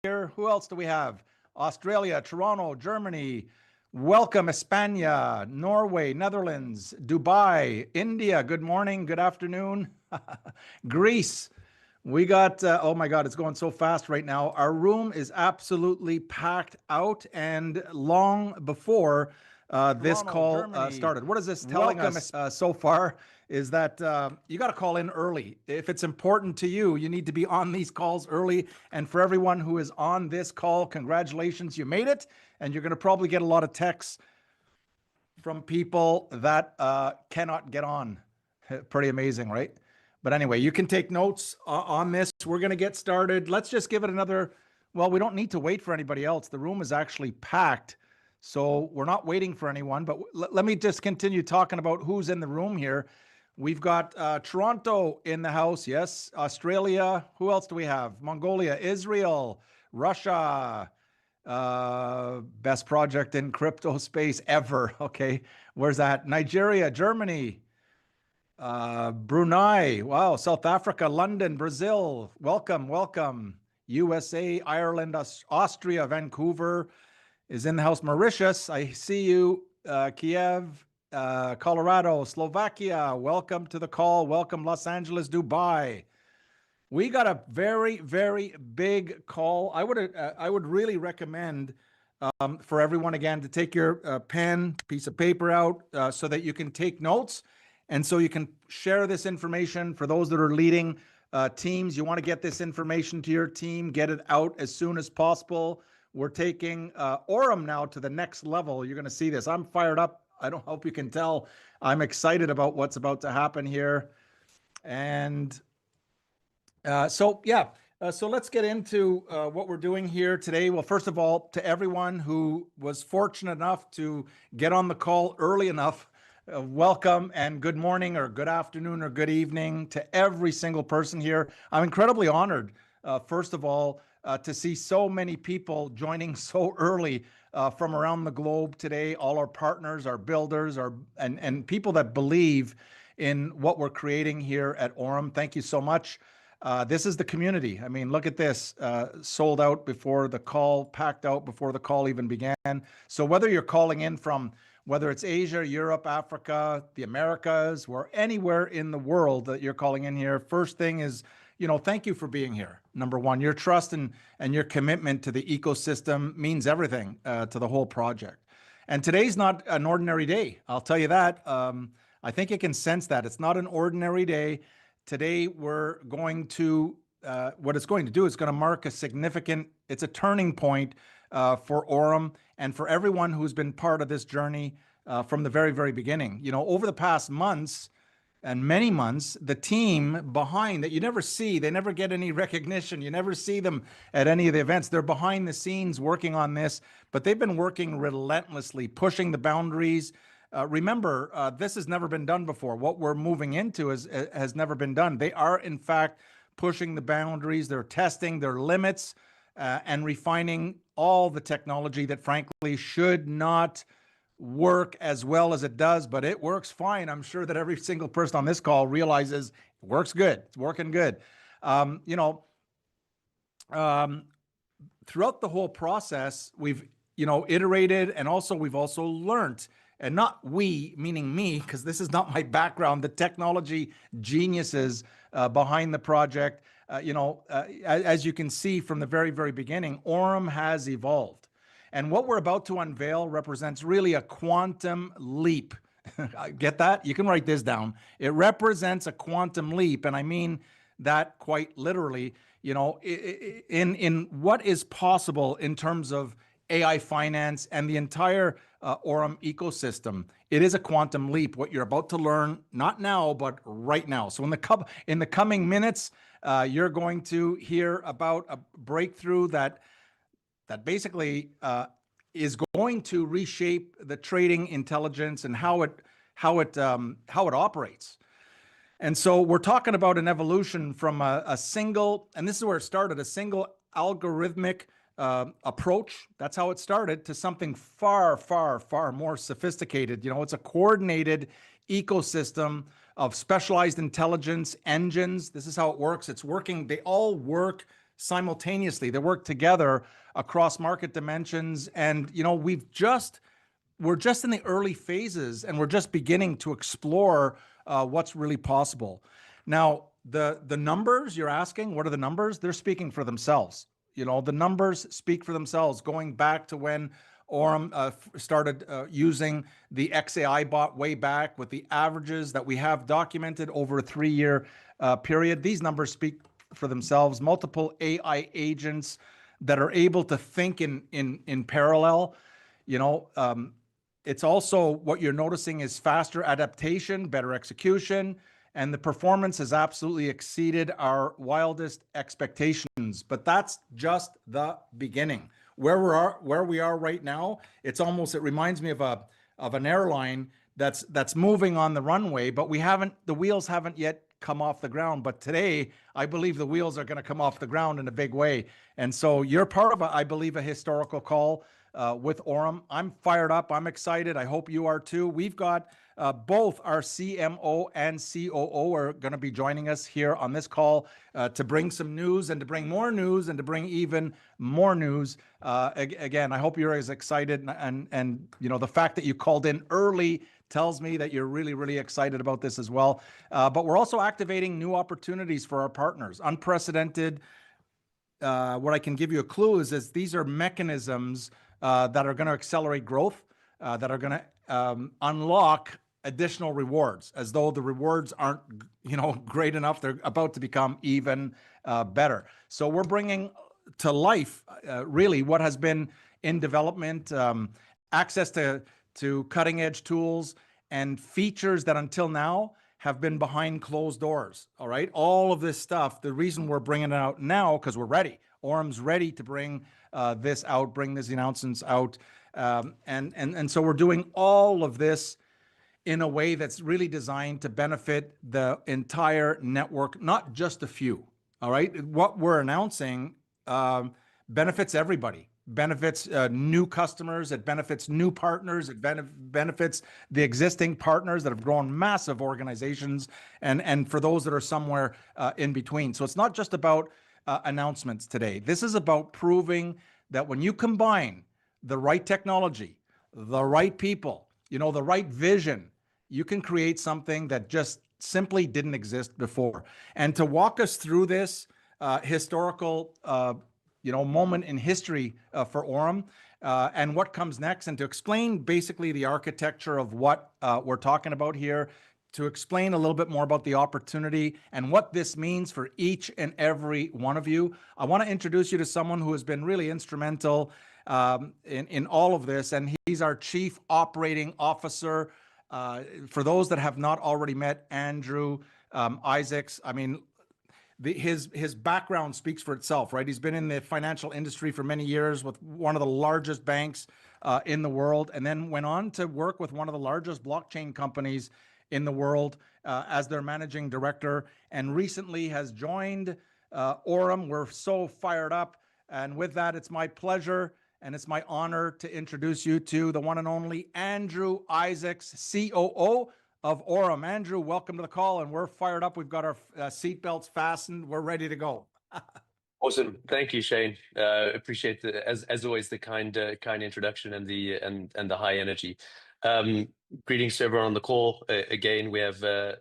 here. Who else do we have? Australia, Toronto, Germany. Welcome, España, Norway, Netherlands, Dubai, India. Good morning, good afternoon. Greece. We got, oh my God, it's going so fast right now. Our room is absolutely packed out and long before this call started. What is this telling us so far is that you got to call in early. If it's important to you, you need to be on these calls early. And for everyone who is on this call, congratulations, you made it. And you're going to probably get a lot of texts from people that cannot get on. Pretty amazing, right? But anyway, you can take notes on this. We're going to get started. Let's just give it another, well, we don't need to wait for anybody else. The room is actually packed. So we're not waiting for anyone, but let me just continue talking about who's in the room here. We've got Toronto in the house. Yes. Australia. Who else do we have? Mongolia, Israel, Russia. Best project in crypto space ever. Okay. Where's that? Nigeria, Germany. Brunei, wow, South Africa, London, Brazil, welcome. USA, Ireland, Austria, Vancouver is in the house. Mauritius, I see you. Kiev, Colorado, Slovakia, welcome to the call. Welcome, Los Angeles, Dubai. We got a very, very big call. I would really recommend for everyone, again, to take your pen, piece of paper out so that you can take notes. And so you can share this information for those that are leading teams. You want to get this information to your team, get it out as soon as possible. We're taking Aurum now to the next level. You're going to see this. I'm fired up. I don't hope you can tell. I'm excited about what's about to happen here. And so let's get into what we're doing here today. Well, first of all, to everyone who was fortunate enough to get on the call early enough, welcome and good morning or good afternoon or good evening to every single person here. I'm incredibly honored, first of all, to see so many people joining so early from around the globe today. All our partners, our builders, and people that believe in what we're creating here at Aurum. Thank you so much. This is the community. I mean, look at this, sold out before the call, packed out before the call even began. So whether you're calling in from whether it's Asia, Europe, Africa, the Americas, or anywhere in the world that you're calling in here, first thing is, thank you for being here. Number one, your trust and your commitment to the ecosystem means everything to the whole project. And today's not an ordinary day. I'll tell you that. I think you can sense that. It's not an ordinary day. Today, we're going to, what it's going to do is going to mark it's a turning point for Aurum and for everyone who's been part of this journey from the very, very beginning. Over the past months and many months, the team behind that you never see, they never get any recognition. You never see them at any of the events. They're behind the scenes working on this, but they've been working relentlessly, pushing the boundaries. Remember, this has never been done before. What we're moving into has never been done. They are, in fact, pushing the boundaries. They're testing their limits and refining all the technology that, frankly, should not work as well as it does, but it works fine. I'm sure that every single person on this call realizes it works good. It's working good. Throughout the whole process, we've, iterated, and also we've also learned. And not we, meaning me, because this is not my background, the technology geniuses behind the project. As you can see from the very, very beginning, Aurum has evolved. And what we're about to unveil represents really a quantum leap. Get that? You can write this down. It represents a quantum leap. And I mean that quite literally, in what is possible in terms of AI finance and the entire Aurum ecosystem. It is a quantum leap, what you're about to learn, not now, but right now. So in the coming minutes, you're going to hear about a breakthrough that basically is going to reshape the trading intelligence and how it operates. And so we're talking about an evolution from a single, and this is where it started, a single algorithmic approach. That's how it started, to something far, far, far more sophisticated. It's a coordinated ecosystem of specialized intelligence engines. This is how it works. It's working. They all work simultaneously. They work together across market dimensions. And, you know, we're just in the early phases, and we're just beginning to explore what's really possible. Now, the numbers you're asking, what are the numbers? They're speaking for themselves. You know, the numbers speak for themselves, going back to when Aurum started using the XAI bot way back, with the averages that we have documented over a 3-year period. These numbers speak for themselves. Multiple AI agents that are able to think in parallel. You know, it's also, what you're noticing is faster adaptation, better execution, and the performance has absolutely exceeded our wildest expectations. But that's just the beginning. Where we are right now, it reminds me of an airline that's moving on the runway, but the wheels haven't yet come off the ground. But today, I believe the wheels are going to come off the ground in a big way. And so you're part of I believe, a historical call with Aurum. I'm fired up. I'm excited. I hope you are too. We've got both our CMO and COO are going to be joining us here on this call to bring some news, and to bring more news, and to bring even more news. Again, I hope you're as excited, and you know, the fact that you called in early tells me that you're really, really excited about this as well. But we're also activating new opportunities for our partners. Unprecedented. What I can give you a clue is these are mechanisms that are going to accelerate growth, that are going to unlock additional rewards, as though the rewards aren't, you know, great enough. They're about to become even better. So we're bringing to life really what has been in development, access to cutting edge tools and features that until now have been behind closed doors. All right, all of this stuff. The reason we're bringing it out now, because we're ready. Aurum's ready to bring this out, bring these announcements out, and so we're doing all of this in a way that's really designed to benefit the entire network, not just a few. All right, what we're announcing benefits everybody. Benefits new customers, it benefits new partners, it benefits the existing partners that have grown massive organizations, and for those that are somewhere in between. So it's not just about announcements today. This is about proving that when you combine the right technology, the right people, you know, the right vision, you can create something that just simply didn't exist before. And to walk us through this historical moment in history for Aurum and what comes next, and to explain basically the architecture of what we're talking about here, to explain a little bit more about the opportunity and what this means for each and every one of you, I want to introduce you to someone who has been really instrumental in all of this, and he's our Chief Operating Officer. For those that have not already met Andrew Isaacs, I mean, his background speaks for itself, right? He's been in the financial industry for many years with one of the largest banks in the world, and then went on to work with one of the largest blockchain companies in the world as their managing director, and recently has joined Aurum. We're so fired up. And with that, it's my pleasure and it's my honor to introduce you to the one and only Andrew Isaacs, COO of Aurum. Andrew, welcome to the call, and we're fired up. We've got our seatbelts fastened. We're ready to go. Awesome, thank you, Shane. Appreciate as always the kind introduction and the high energy. Greetings to everyone on the call. Again, we have a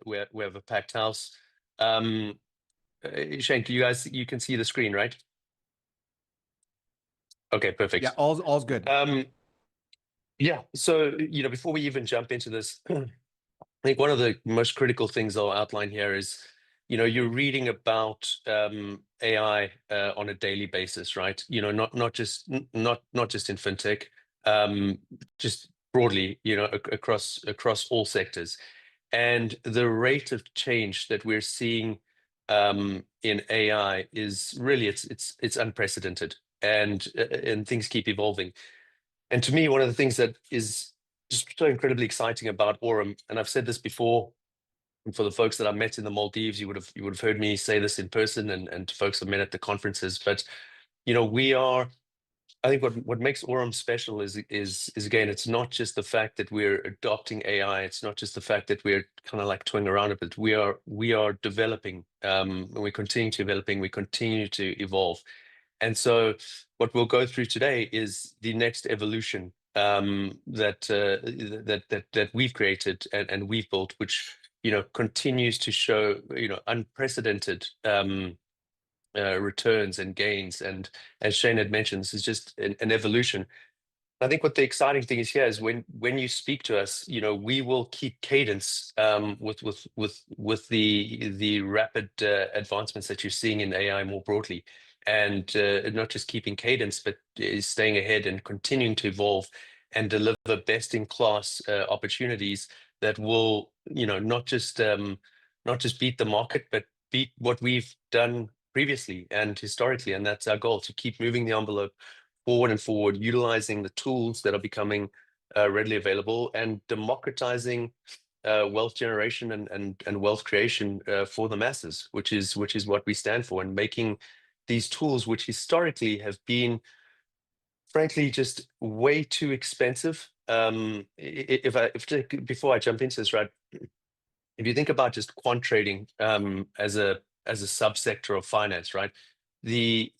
packed house. Shane, you can see the screen, right? Okay, perfect. Yeah, all's good. Yeah. So before we even jump into this, I think one of the most critical things I'll outline here is, you're reading about AI on a daily basis, right? Not just in fintech, just broadly, across all sectors, and the rate of change that we're seeing in AI is really it's unprecedented, and things keep evolving. And to me, one of the things that is just so incredibly exciting about Aurum, and I've said this before, and for the folks that I met in the Maldives, you would have heard me say this in person, and to folks I met at the conferences. But we are I think what makes Aurum special is again, it's not just the fact that we're adopting AI. It's not just the fact that we're kind of like toying around a bit. We are developing, and we continue to developing. We continue to evolve, and so what we'll go through today is the next evolution that we've created and we've built, which continues to show unprecedented returns and gains. And as Shane had mentioned, this is just an evolution. I think what the exciting thing is here is when you speak to us, we will keep cadence with the rapid advancements that you're seeing in AI more broadly, and not just keeping cadence, but is staying ahead and continuing to evolve and deliver best in class opportunities that will not just beat the market, but beat what we've done previously and historically. And that's our goal, to keep moving the envelope forward and forward, utilizing the tools that are becoming readily available and democratizing wealth generation and wealth creation for the masses, which is what we stand for, and making these tools, which historically have been frankly just way too expensive. Before I jump into this, right, if you think about just quant trading as a subsector of finance, right? The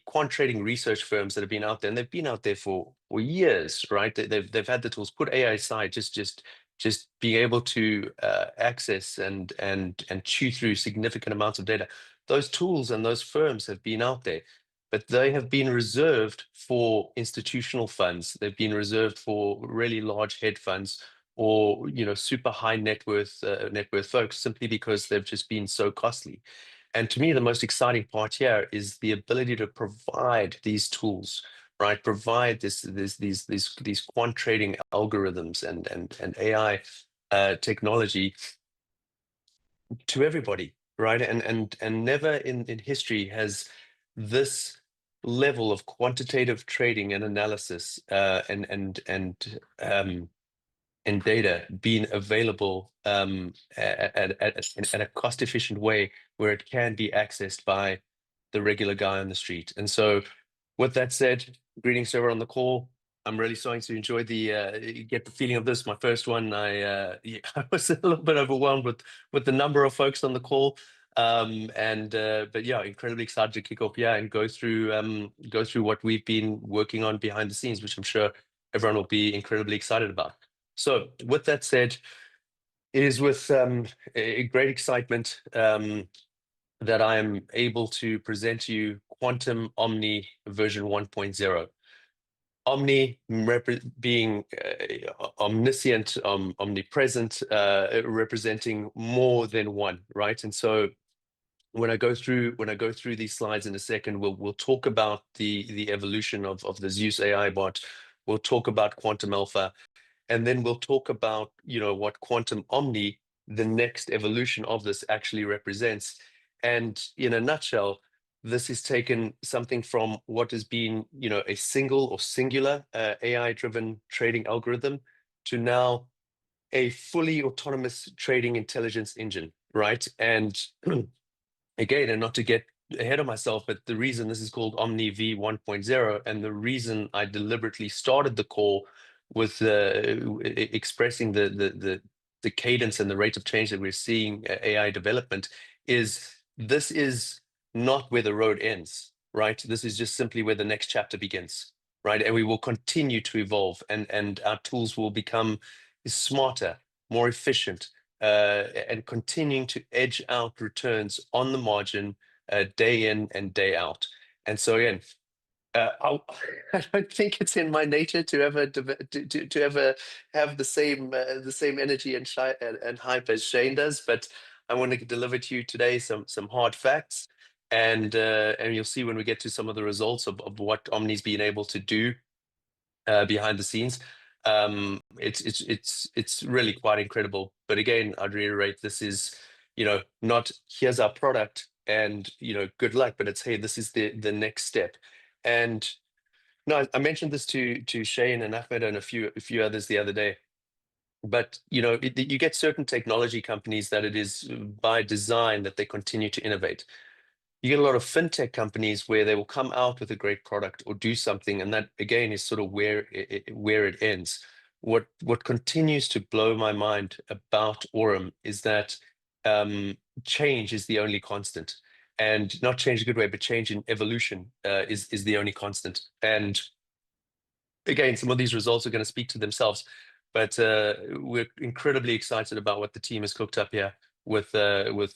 quant trading research firms that have been out there, and they've been out there for years, right? They've had the tools. Put AI aside, just being able to access and chew through significant amounts of data. Those tools and those firms have been out there, but they have been reserved for institutional funds. They've been reserved for really large hedge funds, or super high net worth folks, simply because they've just been so costly. And to me, the most exciting part here is the ability to provide these tools, right? Provide these quant trading algorithms and AI technology to everybody, right? And never in history has this level of quantitative trading and analysis and data being available at a cost-efficient way where it can be accessed by the regular guy on the street. And so with that said, greetings to everyone on the call. I'm really starting to enjoy get the feeling of this. My first one, I was a little bit overwhelmed with the number of folks on the call. But yeah, incredibly excited to kick off here and go through what we've been working on behind the scenes, which I'm sure everyone will be incredibly excited about. So with that said, it is with a great excitement that I am able to present to you Quantum Omni version 1.0. Omni being omniscient, omnipresent, representing more than one, right? And so when I go through these slides in a second, we'll talk about the evolution of the Zeus AI bot. We'll talk about Quantum Alpha. And then we'll talk about, what Quantum Omni, the next evolution of this, actually represents. And in a nutshell, this has taken something from what has been, a single or singular AI-driven trading algorithm to now a fully autonomous trading intelligence engine, right? And again, and not to get ahead of myself, but the reason this is called Omni V 1.0, and the reason I deliberately started the call with expressing the cadence and the rate of change that we're seeing AI development, is this is not where the road ends, right? This is just simply where the next chapter begins, right? And we will continue to evolve, and our tools will become smarter, more efficient, and continuing to edge out returns on the margin day in and day out. And so again, I don't think it's in my nature to ever have the same energy and hype as Shane does, but I want to deliver to you today some hard facts, and you'll see when we get to some of the results of what Omni's been able to do behind the scenes. It's really quite incredible. But again, I'd reiterate, this is not here's our product and good luck, but it's, hey, this is the next step. And no, I mentioned this to Shane and Ahmed and a few others the other day. But you get certain technology companies that it is by design that they continue to innovate. you get a lot of fintech companies where they will come out with a great product or do something, and that again is sort of where it ends. What continues to blow my mind about Aurum is that change is the only constant, and not change in a good way, but change in evolution is the only constant. And again, some of these results are going to speak to themselves, but we're incredibly excited about what the team has cooked up here with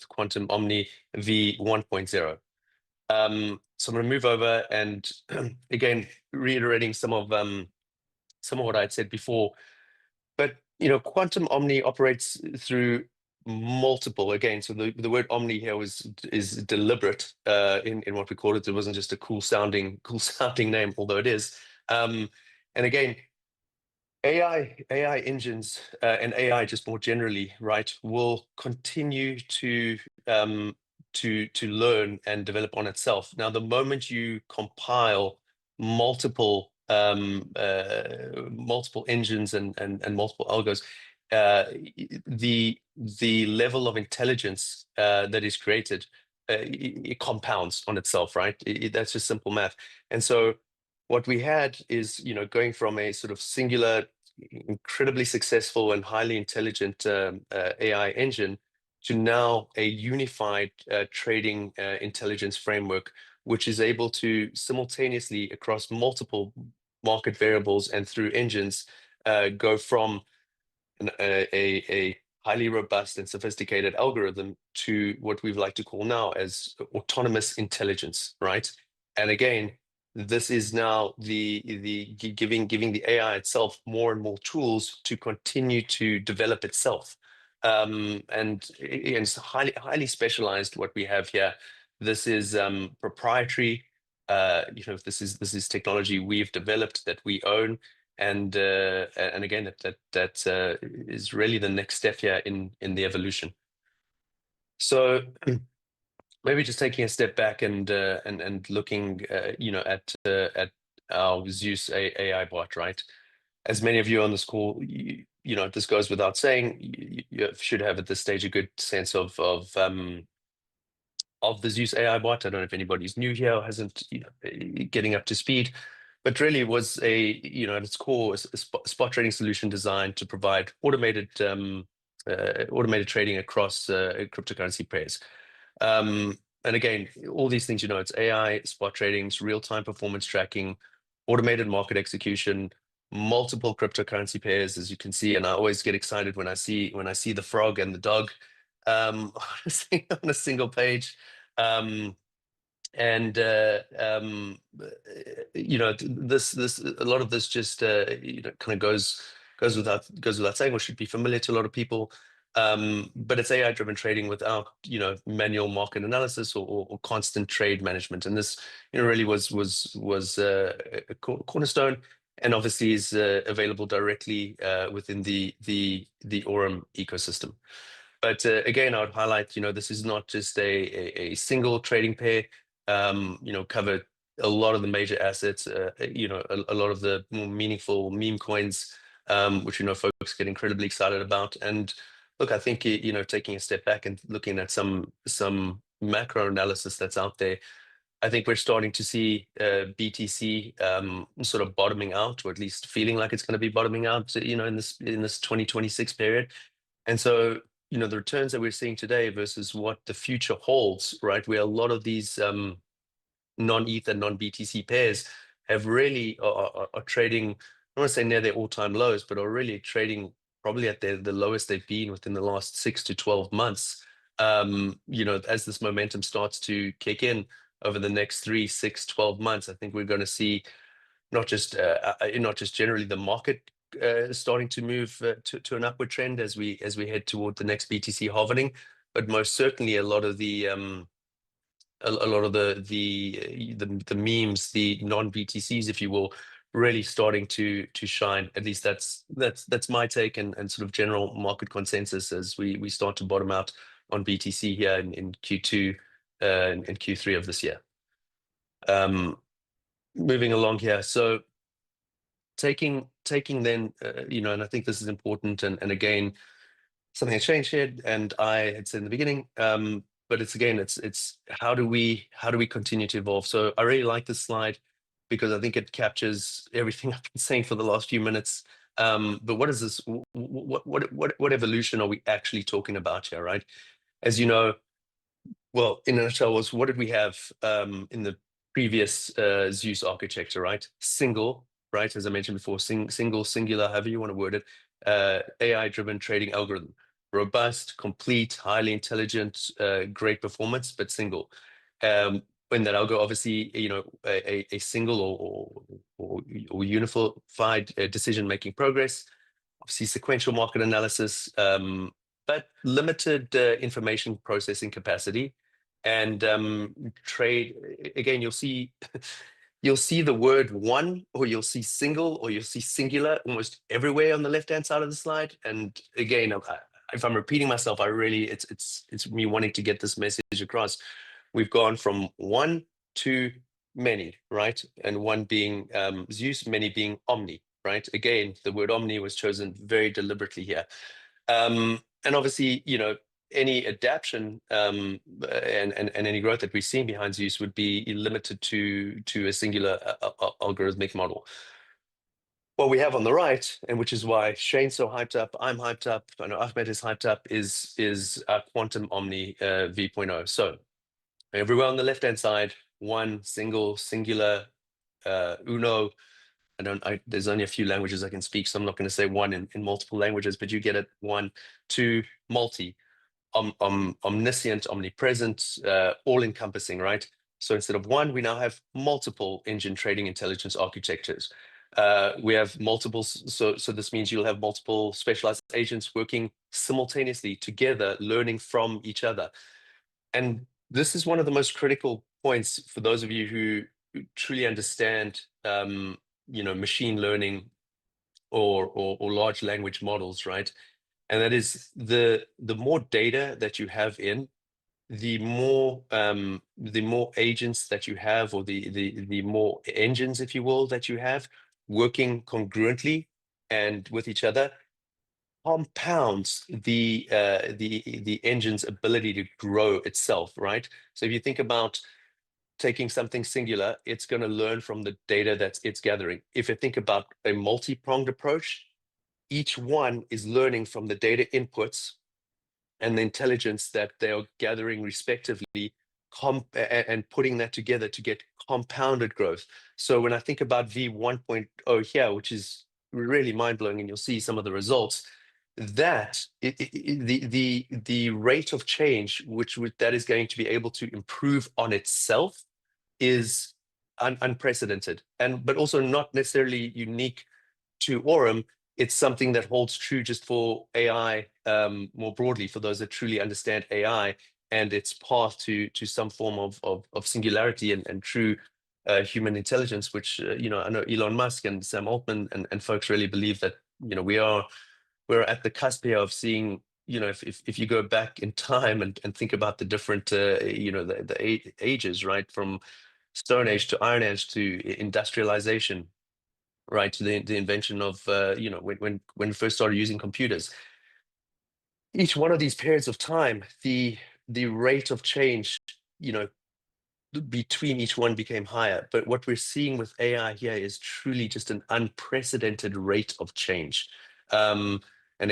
Quantum Omni v 1.0. So I'm going to move over and again reiterating some of what I'd said before. But Quantum Omni operates through multiple, again, so the word omni here is deliberate in what we call it. It wasn't just a cool sounding name, although it is. And again, AI engines and AI just more generally, right, will continue to learn and develop on itself. Now, the moment you compile multiple engines and multiple algos, the level of intelligence that is created, it compounds on itself, right? That's just simple math. And so what we had is, going from a sort of singular, incredibly successful and highly intelligent AI engine to now a unified trading intelligence framework, which is able to simultaneously across multiple market variables and through engines go from a highly robust and sophisticated algorithm to what we like to call now as autonomous intelligence, right? And again, this is now the giving the AI itself more and more tools to continue to develop itself. And it's highly specialized what we have here. This is proprietary. This is technology we've developed that we own, and again that is really the next step here in the evolution. So maybe just taking a step back and looking at our Zeus AI bot, right? As many of you on this call, this goes without saying, you should have at this stage a good sense of the Zeus AI bot. I don't know if anybody's new here or hasn't, getting up to speed, but really it was at its core, a spot trading solution designed to provide automated trading across cryptocurrency pairs. And again, all these things, it's AI, spot trading, real-time performance tracking, automated market execution, multiple cryptocurrency pairs, as you can see. And I always get excited when I see the frog and the dog on a single page. And this a lot of this just kind of goes without saying, or should be familiar to a lot of people. But it's AI driven trading without manual market analysis or constant trade management, and this really was a cornerstone, and obviously is available directly within the Aurum ecosystem. But again, I would highlight, this is not just a single trading pair. Cover a lot of the major assets, a lot of the more meaningful meme coins, which folks get incredibly excited about. And look, I think taking a step back and looking at some macro analysis that's out there, I think we're starting to see BTC sort of bottoming out, or at least feeling like it's going to be bottoming out, in this 2026 period. And so the returns that we're seeing today versus what the future holds, right, where a lot of these non-Ether, non-BTC pairs have really are trading, I don't want to say near their all-time lows, but are really trading probably at the lowest they've been within the last 6 to 12 months. As this momentum starts to kick in over the next 3, 6, 12 months, I think we're going to see not just generally the market starting to move to an upward trend as we head toward the next BTC halving, but most certainly a lot of the memes, the non-BTCs, if you will, really starting to shine. At least that's my take and sort of general market consensus as we start to bottom out on BTC here in Q2 and Q3 of this year. Moving along here, so taking then, and I think this is important, and again, something has changed here, and I had said in the beginning, but it's how do we continue to evolve? So I really like this slide because I think it captures everything I've been saying for the last few minutes. But what is this? What evolution are we actually talking about here, right? As you know, well, in a nutshell, was what did we have in the previous Zeus architecture, right? Single, right? As I mentioned before, single, singular, however you want to word it, AI-driven trading algorithm. Robust, complete, highly intelligent, great performance, but single. In that algo, obviously, a single or unified decision-making progress, obviously sequential market analysis, but limited information processing capacity. And trade, again, you'll see the word one, or you'll see single, or you'll see singular almost everywhere on the left-hand side of the slide. And again, if I'm repeating myself, it's me wanting to get this message across. We've gone from one to many, right? And one being Zeus, many being omni, right? Again, the word omni was chosen very deliberately here. And obviously, any adaptation and any growth that we're seeing behind Zeus would be limited to a singular algorithmic model. What we have on the right, and which is why Shane's so hyped up, I'm hyped up, I know Ahmed is hyped up, is our quantum omni v.0. So everywhere on the left-hand side, one singular uno. There's only a few languages I can speak, so I'm not going to say one in multiple languages, but you get it. One, two, multi, omniscient, omnipresent, all-encompassing, right? So instead of one, we now have multiple engine trading intelligence architectures. We have multiple, so this means you'll have multiple specialized agents working simultaneously together, learning from each other. And this is one of the most critical points for those of you who truly understand machine learning or large language models, right? And that is the more data that you have in, the more agents that you have, or the more engines, if you will, that you have working congruently and with each other, compounds the engine's ability to grow itself, right? So if you think about taking something singular, it's going to learn from the data that it's gathering. If you think about a multi-pronged approach, each one is learning from the data inputs and the intelligence that they are gathering respectively, and putting that together to get compounded growth. So when I think about V1.0 here, which is really mind-blowing, and you'll see some of the results, that the rate of change that is going to be able to improve on itself is unprecedented, but also not necessarily unique to Aurum. It's something that holds true just for AI more broadly, for those that truly understand AI and its path to some form of singularity and true human intelligence, which I know Elon Musk and Sam Altman and folks really believe that we're at the cusp here of seeing, if you go back in time and think about the different the ages, right, from Stone Age to Iron Age to industrialization, right, to the invention of when we first started using computers. Each one of these periods of time, the rate of change between each one became higher. But what we're seeing with AI here is truly just an unprecedented rate of change. And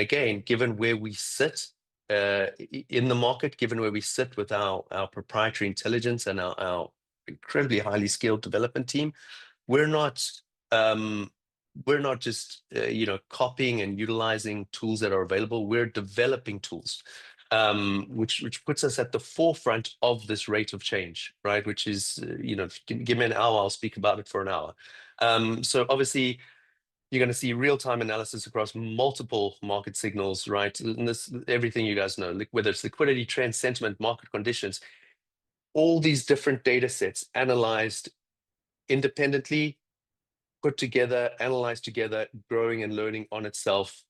again, given where we sit in the market, given where we sit with our proprietary intelligence and our incredibly highly skilled development team, we're not just copying and utilizing tools that are available. We're developing tools, which puts us at the forefront of this rate of change, right? Which is, if you can give me an hour, I'll speak about it for an hour. So obviously, you're going to see real-time analysis across multiple market signals, right? And this, everything you guys know, whether it's liquidity, trend, sentiment, market conditions, all these different data sets analyzed independently, put together, analyzed together, growing and learning on itself.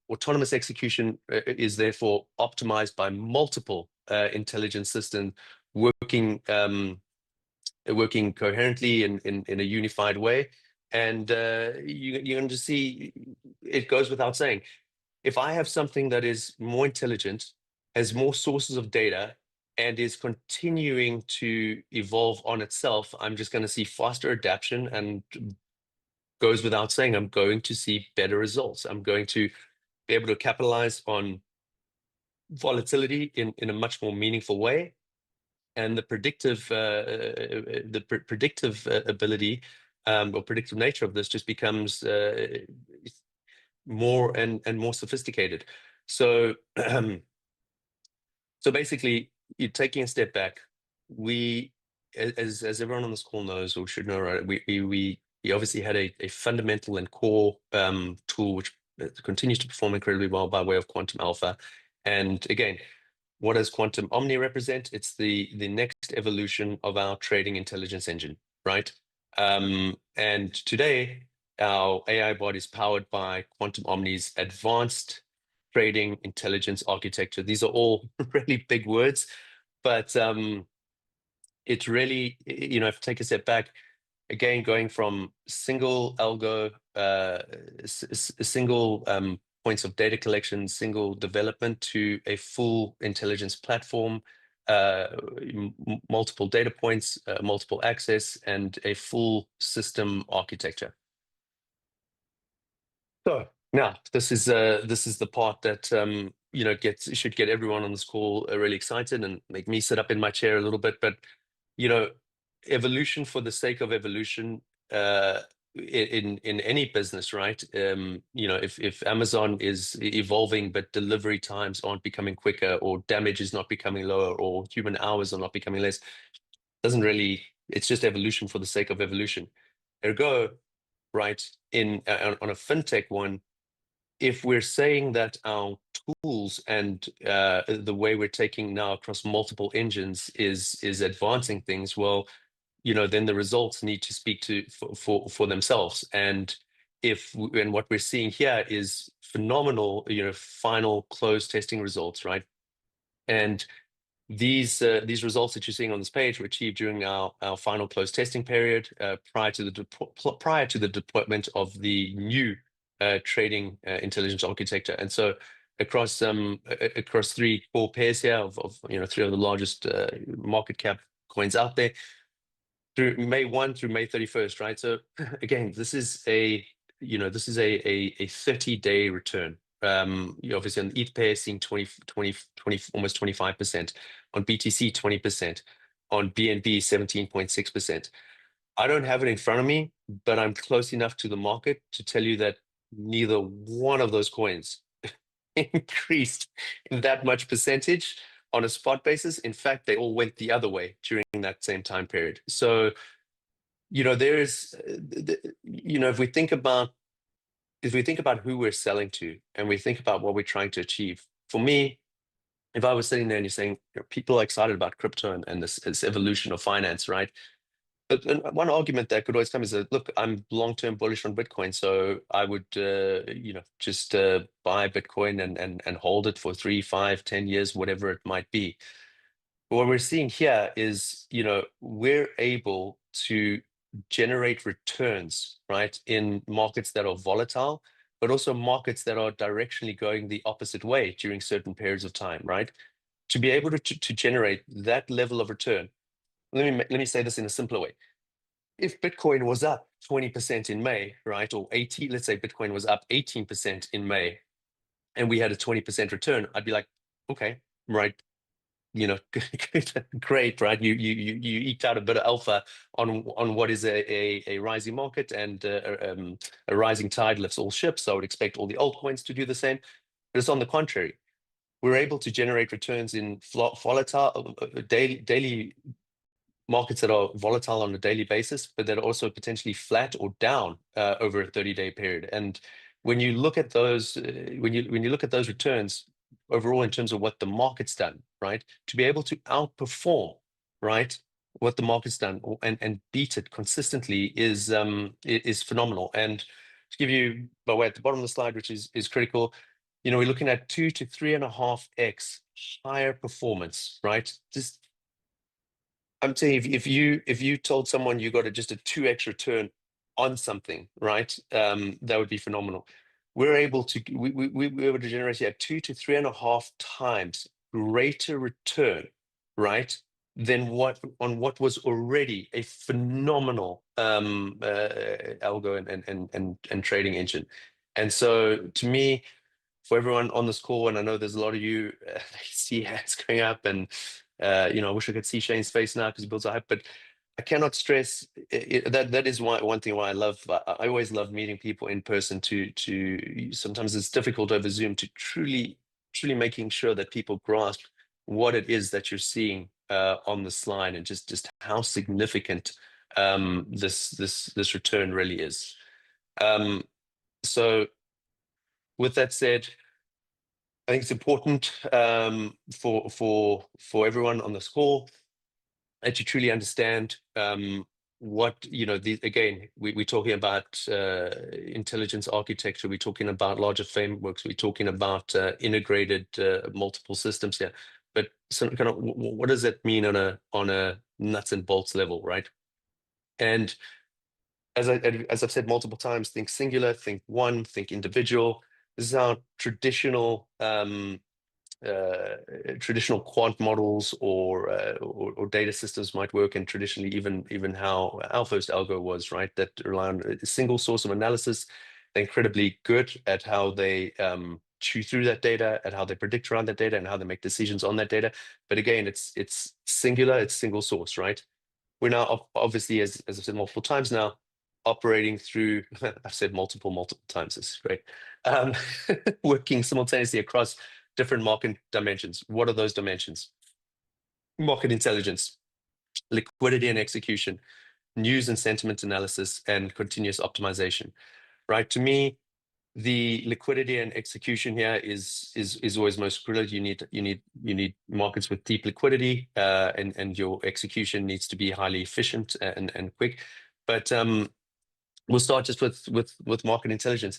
Autonomous execution is therefore optimized by multiple intelligence systems working coherently in a unified way. And you're going to see, it goes without saying, if I have something that is more intelligent, has more sources of data, and is continuing to evolve on itself, I'm just going to see faster adaptation, and goes without saying, I'm going to see better results. I'm going to be able to capitalize on volatility in a much more meaningful way. And the predictive ability or predictive nature of this just becomes more and more sophisticated. So so basically, you're taking a step back. We, as everyone on this call knows or should know, right? We obviously had a fundamental and core tool which continues to perform incredibly well by way of Quantum Alpha. And again, what does Quantum Omni represent? It's the next evolution of our trading intelligence engine, right? And today, our AI bot is powered by Quantum Omni's advanced trading intelligence architecture. These are all really big words, but it's really, if you take a step back, again, going from single algo, single points of data collection, single development, to a full intelligence platform, multiple data points, multiple access, and a full system architecture. So now this is the part that should get everyone on this call really excited and make me sit up in my chair a little bit. But evolution for the sake of evolution in any business, right? If Amazon is evolving but delivery times aren't becoming quicker, or damage is not becoming lower, or human hours are not becoming less, doesn't really, it's just evolution for the sake of evolution. Ergo, right, on a fintech one, if we're saying that our tools and the way we're taking now across multiple engines is advancing things, well, then the results need to speak for themselves. And what we're seeing here is phenomenal, final closed testing results, right? And these results that you're seeing on this page were achieved during our final closed testing period, prior to the deployment of the new trading intelligence architecture. And so across three core pairs here of three of the largest market cap coins out there, through May 1 through May 31st, right? So again, this is a 30-day return. Obviously on the ETH pair, seeing 20, almost 25%, on BTC 20%, on BNB 17.6%. I don't have it in front of me, but I'm close enough to the market to tell you that neither one of those coins increased in that much percentage on a spot basis. In fact, they all went the other way during that same time period. So, there is, if we think about who we're selling to, and we think about what we're trying to achieve, for me, if I was sitting there and you're saying people are excited about crypto and this evolution of finance, right? But one argument that could always come is that, look, I'm long-term bullish on Bitcoin, so I would, just buy Bitcoin and hold it for 3, 5, 10 years, whatever it might be. But what we're seeing here is, we're able to generate returns, right, in markets that are volatile, but also markets that are directionally going the opposite way during certain periods of time, right? To be able to generate that level of return. Let me say this in a simpler way. If Bitcoin was up 20% in May, right, or let's say Bitcoin was up 18% in May, and we had a 20% return, I'd be like, okay, right, great, right? You eked out a bit of alpha on what is a rising market, and a rising tide lifts all ships. So I would expect all the altcoins to do the same. But it's on the contrary. We're able to generate returns in volatile daily markets that are volatile on a daily basis, but that are also potentially flat or down over a 30-day period. And when you look at those, when you look at those returns overall in terms of what the market's done, right, to be able to outperform, right, what the market's done and beat it consistently is phenomenal. And to give you, by the way, at the bottom of the slide, which is critical, we're looking at 2 to 3.5x higher performance, right? Just, I'm saying, if you told someone you got just a 2x return on something, right, that would be phenomenal. We're able to we were able to generate 2 to 3.5 times greater return, right, than what was already a phenomenal algo and trading engine. And so to me, for everyone on this call, and I know there's a lot of you see hands going up, and I wish I could see Shane's face now because he builds a hype, but I cannot stress that is one thing why I always love meeting people in person. To sometimes it's difficult over Zoom to truly making sure that people grasp what it is that you're seeing on the slide, and just how significant this return really is. So with that said, I think it's important for everyone on this call that you truly understand what, again, we're talking about intelligence architecture, we're talking about larger frameworks, we're talking about integrated multiple systems here. But some kind of what does that mean on a nuts and bolts level, right? And as I've said multiple times, think singular, think one, think individual. This is how traditional quant models or data systems might work, and traditionally even how our first algo was, right? That rely on a single source of analysis. They're incredibly good at how they chew through that data, at how they predict around that data, and how they make decisions on that data. But again, it's singular, it's single source, right? We're now obviously, as I've said multiple times now, operating through, I've said multiple times, this is great, working simultaneously across different market dimensions. What are those dimensions? Market intelligence, liquidity and execution, news and sentiment analysis, and continuous optimization, right? To me, the liquidity and execution here is always most critical. You need markets with deep liquidity, and your execution needs to be highly efficient and quick. But we'll start just with market intelligence.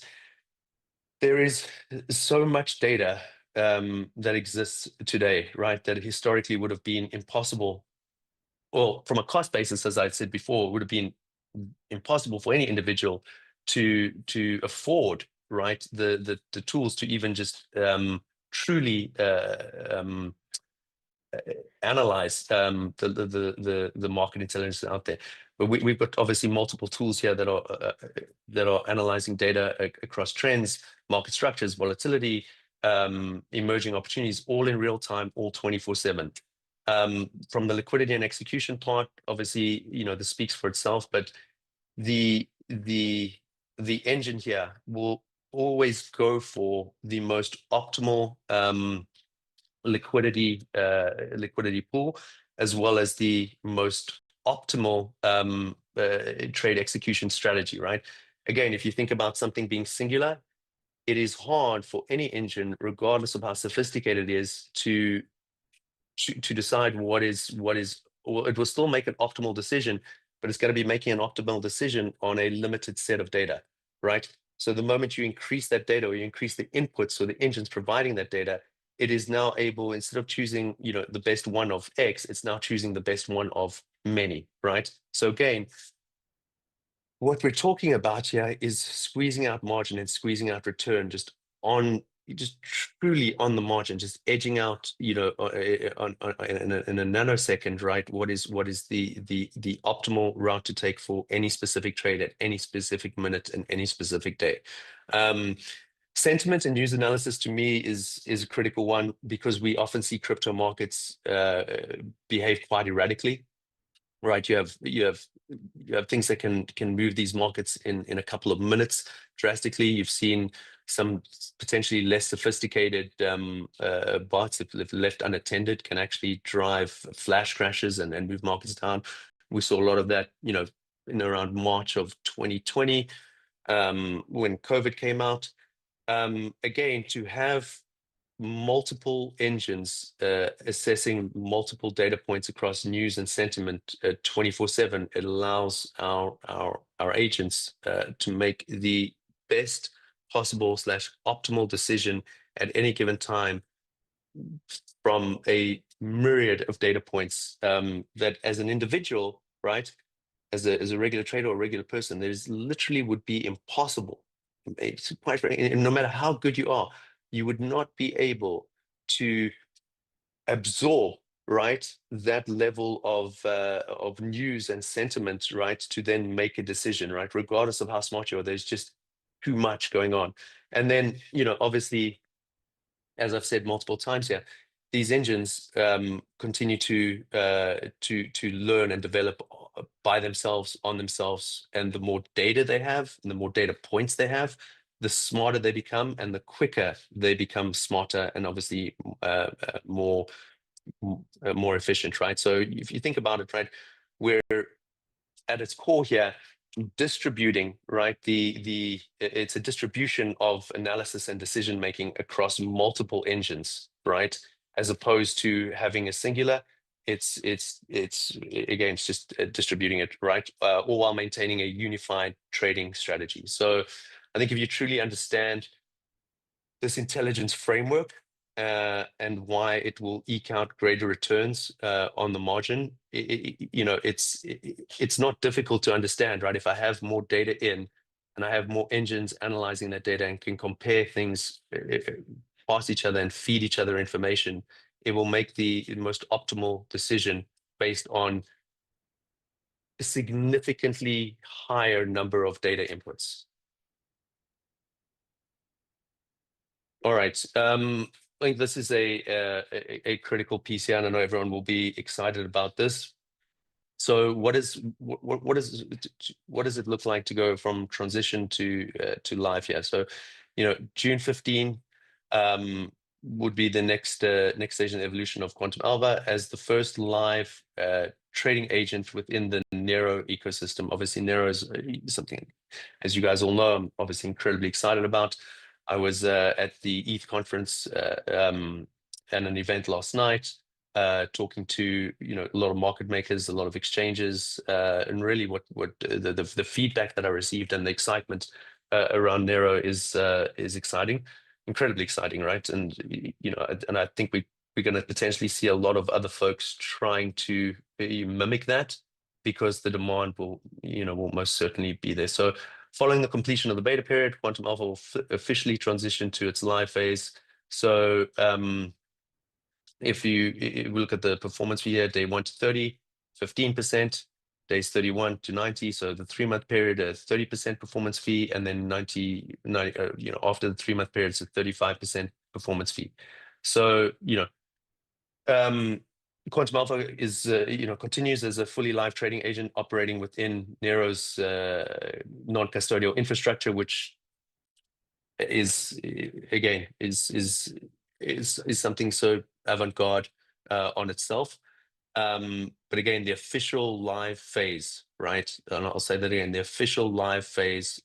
There is so much data that exists today, right, that historically would have been impossible. Well, from a cost basis, as I said before, would have been impossible for any individual to afford, right, the tools to even just truly analyze the market intelligence out there. But we've got obviously multiple tools here that are analyzing data across trends, market structures, volatility, emerging opportunities, all in real time, all 24/7. From the liquidity and execution part, obviously, this speaks for itself, but the engine here will always go for the most optimal liquidity pool, as well as the most optimal trade execution strategy, right? Again, if you think about something being singular, it is hard for any engine, regardless of how sophisticated it is, to decide what is. Well, it will still make an optimal decision, but it's going to be making an optimal decision on a limited set of data, right? So the moment you increase that data, or you increase the inputs, so the engine's providing that data, it is now able, instead of choosing, the best one of X, it's now choosing the best one of many, right? So again, what we're talking about here is squeezing out margin and squeezing out return just truly on the margin, just edging out, in a nanosecond, right? What is the optimal route to take for any specific trade at any specific minute and any specific day. Sentiment and news analysis, to me, is a critical one, because we often see crypto markets behave quite erratically, right? You have things that can move these markets in a couple of minutes drastically. You've seen some potentially less sophisticated bots, if left unattended, can actually drive flash crashes and move markets down. We saw a lot of that, in around March of 2020, when COVID came out. Again, to have multiple engines assessing multiple data points across news and sentiment 24/7, it allows our agents to make the best possible / optimal decision at any given time from a myriad of data points, that as an individual, right, as a regular trader or regular person, there's literally would be impossible. It's quite frankly, no matter how good you are, you would not be able to absorb, right, that level of news and sentiment, right, to then make a decision, right, regardless of how smart you are. There's just too much going on. And then, you know, obviously, as I've said multiple times here, these engines continue to learn and develop by themselves, on themselves, and the more data they have, and the more data points they have, the smarter they become, and the quicker they become smarter, and obviously more efficient, right? So if you think about it, right, we're at its core here distributing, right, it's a distribution of analysis and decision making across multiple engines, right, as opposed to having a singular. It's again, it's just distributing it, right, all while maintaining a unified trading strategy. So I think if you truly understand this intelligence framework and why it will eke out greater returns on the margin, you know, it's not difficult to understand, right? If I have more data in and I have more engines analyzing that data and can compare things past each other and feed each other information, it will make the most optimal decision based on a significantly higher number of data inputs. All right. I think this is a critical piece here, and I know everyone will be excited about this. So, what does it look like to go from transition to live here? So, you know, June 15 would be the next stage in the evolution of Quantum Alpha as the first live trading agent within the Nero ecosystem. Obviously, Nero is something, as you guys all know, I'm obviously incredibly excited about. I was at the ETH conference and an event last night, talking to, you know, a lot of market makers, a lot of exchanges, and really what the feedback that I received and the excitement around Nero is exciting, incredibly exciting, right? And you know, and I think we're going to potentially see a lot of other folks trying to mimic that, because the demand will most certainly be there. So following the completion of the beta period, Quantum Alpha will officially transition to its live phase. So if we look at the performance fee here, day 1 to 30, 15%, days 31 to 90. So the 3-month period, a 30% performance fee, and then 90 after the 3-month period, it's a 35% performance fee. So, Quantum Alpha is, continues as a fully live trading agent operating within Nero's non-custodial infrastructure, which is again is something so avant-garde on itself. But again, the official live phase, right? And I'll say that again, the official live phase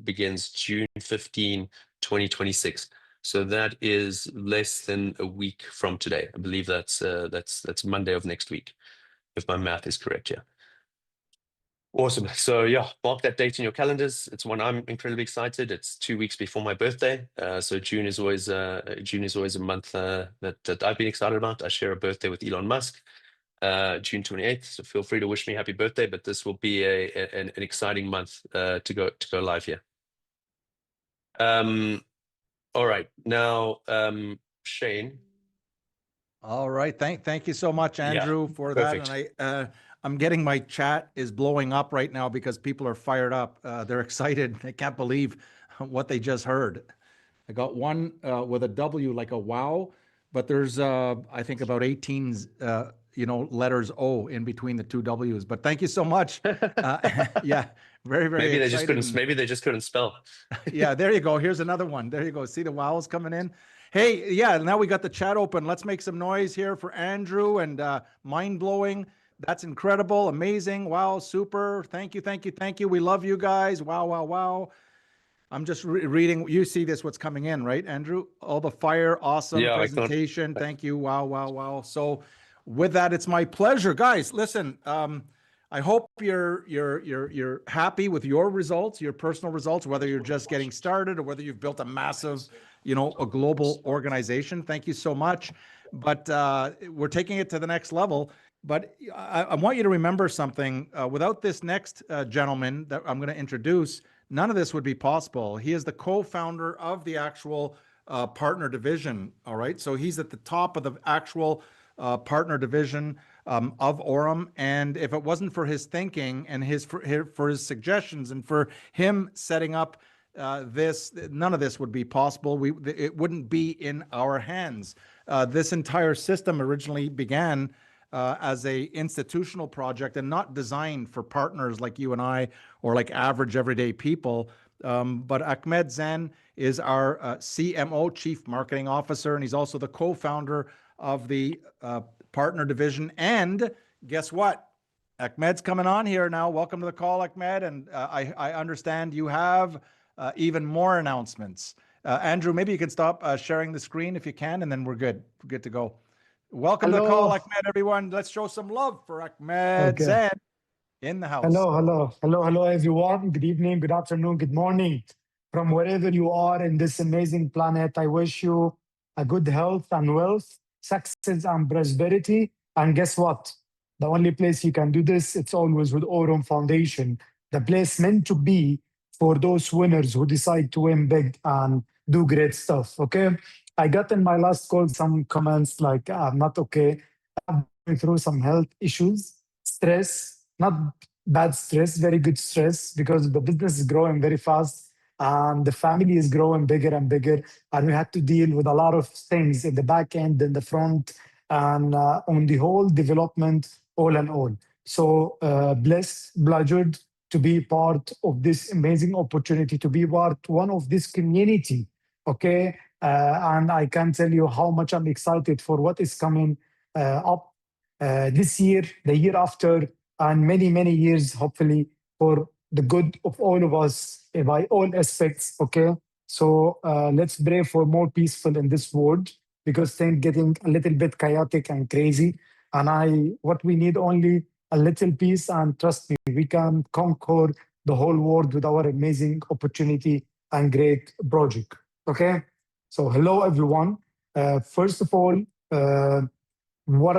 begins June 15, 2026. So that is less than a week from today. I believe that's Monday of next week, if my math is correct. Yeah. Awesome. So yeah, mark that date in your calendars. It's when I'm incredibly excited. It's 2 weeks before my birthday. So June is always a month that I've been excited about. I share a birthday with Elon Musk, June 28th. So feel free to wish me happy birthday. But this will be an exciting month to go live here. All right, now Shane. All right, thank you so much, Andrew, for perfect. that. And I'm getting, my chat is blowing up right now because people are fired up. They're excited. They can't believe what they just heard. I got one with a W, like a wow, but there's I think about 18 letters O in between the two W's. But thank you so much. Yeah, very Maybe excited. Maybe they just couldn't spell. Yeah, there you go. Here's another one. There you go. See the wows coming in. Hey, yeah, now we got the chat open. Let's make some noise here for Andrew. And mind-blowing. That's incredible. Amazing. Wow, super. Thank you. We love you guys. Wow. I'm just reading. You see this, what's coming in, right, Andrew? All the fire. Awesome presentation. Thank you. Wow. So with that, it's my pleasure. Guys, listen, I hope you're happy with your results, your personal results, whether you're just getting started or whether you've built a massive, a global organization. Thank you so much. But we're taking it to the next level. But I want you to remember something. Without this next gentleman that I'm going to introduce, none of this would be possible. He is the co-founder of the actual partner division. All right. So he's at the top of the actual partner division of Aurum. And if it wasn't for his thinking and for his suggestions and for him setting up this, none of this would be possible. It wouldn't be in our hands. This entire system originally began as a institutional project and not designed for partners like you and I or like average everyday people. But Ahmed Zen is our CMO, Chief Marketing Officer, and he's also the co-founder of the partner division. And guess what? Ahmed's coming on here now. Welcome to the call, Ahmed. And I understand you have even more announcements. Andrew, maybe you can stop sharing the screen if you can, and then we're good. We're good to go. Welcome to the call, Ahmed, everyone. Let's show some love for Ahmed Zen in the house. Hello, everyone. Good evening, good afternoon, good morning. From wherever you are in this amazing planet, I wish you a good health and wealth, success and prosperity. And guess what? The only place you can do this, it's always with Aurum Foundation, the place meant to be for those winners who decide to win big and do great stuff, okay? I got in my last call some comments like, I'm not okay. I'm going through some health issues, stress, not bad stress, very good stress, because the business is growing very fast and the family is growing bigger and bigger. And we had to deal with a lot of things in the back end, in the front, and on the whole development, all in all. So blessed, bludgered to be part of this amazing opportunity, to be one of this community, okay? And I can tell you how much I'm excited for what is coming up this year, the year after, and many, many years, hopefully, for the good of all of us by all aspects, okay? So let's pray for more peaceful in this world, because things getting a little bit chaotic and crazy. And what we need only a little peace, and trust me, we can conquer the whole world with our amazing opportunity and great project, okay? So hello, everyone. First of all, what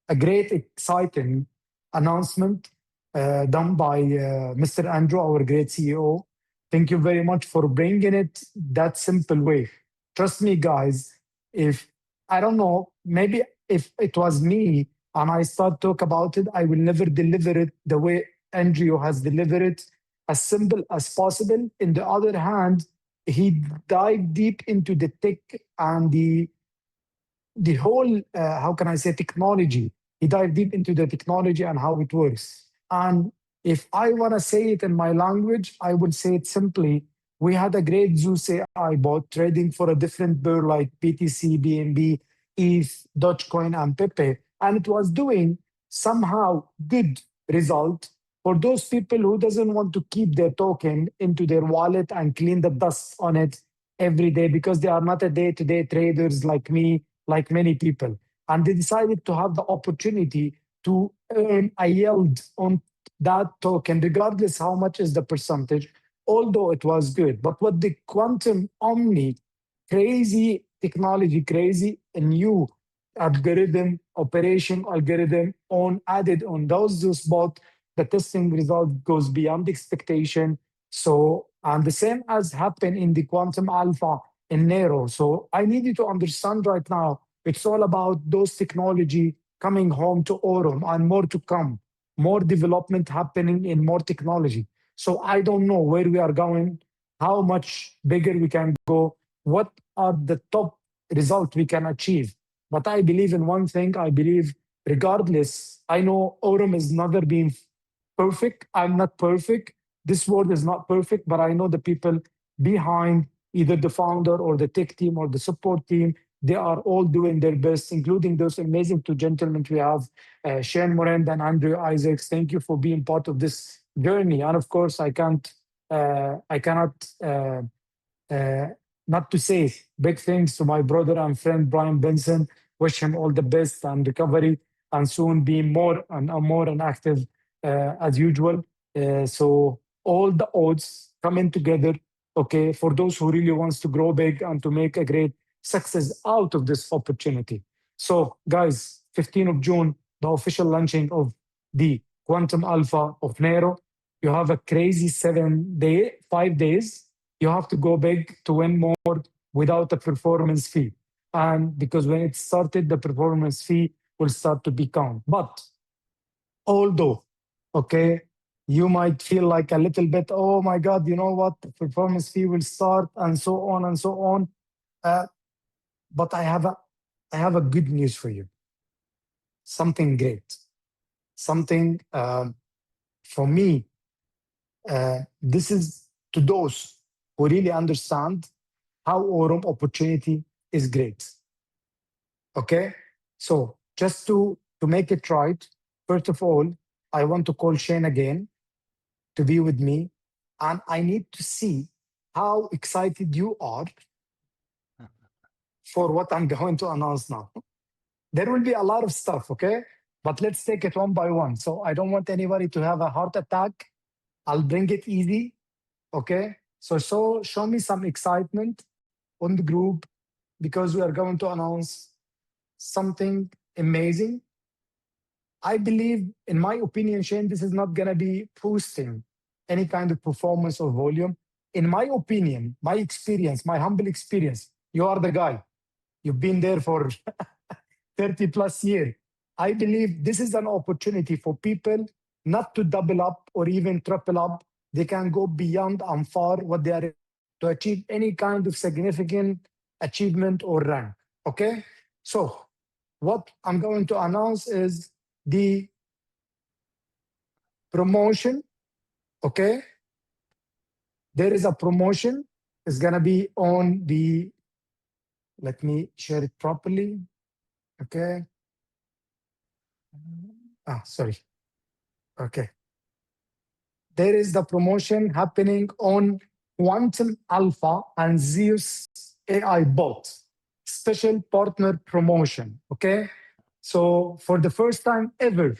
a great, exciting announcement done by Mr. Andrew, our great CEO. Thank you very much for bringing it that simple way. Trust me, guys, I don't know, maybe if it was me and I start talk about it, I will never deliver it the way Andrew has delivered it, as simple as possible. In the other hand, he dived deep into the tech and the whole, how can I say, technology. He dived deep into the technology and how it works. And if I want to say it in my language, I would say it simply. We had a great Zeus AI bot trading for a different pair like BTC, BNB, ETH, Dogecoin, and Pepe. And it was doing somehow good result for those people who doesn't want to keep their token into their wallet and clean the dust on it every day, because they are not a day-to-day traders like me, like many people. And they decided to have the opportunity to earn a yield on that token, regardless how much is the percentage, although it was good. But what the quantum omni, crazy technology, crazy and new algorithm, operation algorithm added on those bot, the testing result goes beyond expectation. So, and the same as happened in the quantum alpha in Nero. So I need you to understand right now, it's all about those technology coming home to Aurum and more to come, more development happening in more technology. So I don't know where we are going, how much bigger we can go, what are the top results we can achieve. But I believe in one thing. I believe regardless, I know Aurum has never been perfect. I'm not perfect. This world is not perfect, but I know the people behind either the founder or the tech team or the support team, they are all doing their best, including those amazing two gentlemen we have, Shane Morand and Andrew Isaacs. Thank you for being part of this journey. And of course, I cannot not to say big thanks to my brother and friend, Brian Benson. Wish him all the best and recovery, and soon be more and active as usual. So all the odds coming together, okay, for those who really wants to grow big and to make a great success out of this opportunity. So guys, 15th of June, the official launching of the Quantum Alpha of Nero. You have a crazy 5 days. You have to go big to win more without a performance fee. And because when it started, the performance fee will start to be count. But although, okay, you might feel like a little bit, oh my God, you know what, the performance fee will start and so on and so on. But I have a good news for you. Something great. Something for me, this is to those who really understand how Aurum opportunity is great. Okay, so just to make it right, first of all, I want to call Shane again to be with me, and I need to see how excited you are for what I'm going to announce now. There will be a lot of stuff, okay? But let's take it one by one. So I don't want anybody to have a heart attack. I'll bring it easy, okay? So show me some excitement on the group, because we are going to announce something amazing. I believe, in my opinion, Shane, this is not going to be boosting any kind of performance or volume. In my opinion, my experience, my humble experience, you are the guy. You've been there for 30 plus years. I believe this is an opportunity for people not to double up or even triple up. They can go beyond and far what they are to achieve any kind of significant achievement or rank. Okay? So what I'm going to announce is the promotion. Okay? There is a promotion. It's going to be on the, let me share it properly. Okay. Sorry. Okay. There is the promotion happening on Quantum Alpha and Zeus AI bot. Special partner promotion. Okay. So for the first time ever,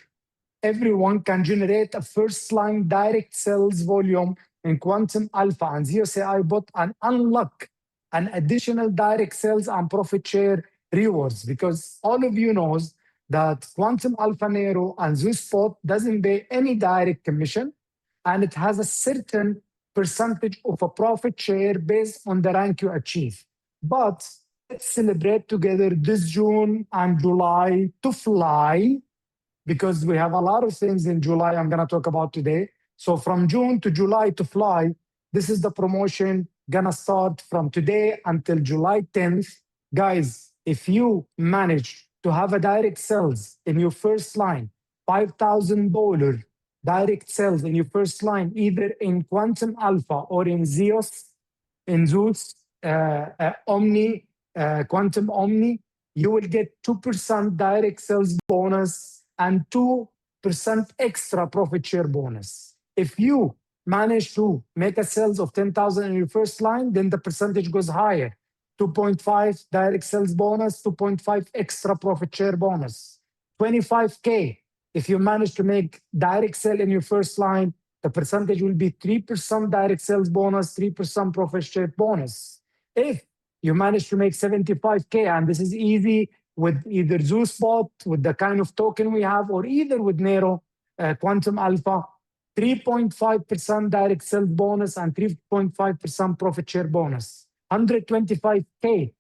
everyone can generate a first line direct sales volume in Quantum Alpha and Zeus AI bot and unlock an additional direct sales and profit share rewards, because all of you knows that Quantum Alpha Nero and Zeus bot doesn't pay any direct commission, and it has a certain percentage of a profit share based on the rank you achieve. But let's celebrate together this June and July to fly, because we have a lot of things in July I'm going to talk about today. So from June to July to fly, this is the promotion going to start from today until July 10th. Guys, if you manage to have a direct sales in your first line, $5,000 direct sales in your first line, either in Quantum Alpha or in Zeus, in Zeus, Omni, Quantum Omni, you will get 2% direct sales bonus and 2% extra profit share bonus. If you manage to make a sales of 10,000 in your first line, then the percentage goes higher. 2.5 direct sales bonus, 2.5 extra profit share bonus. 25K. If you manage to make direct sale in your first line, the percentage will be 3% direct sales bonus, 3% profit share bonus. If you manage to make 75K, and this is easy with either Zeus bot, with the kind of token we have, or either with Nero, Quantum Alpha, 3.5% direct sales bonus and 3.5% profit share bonus. 125K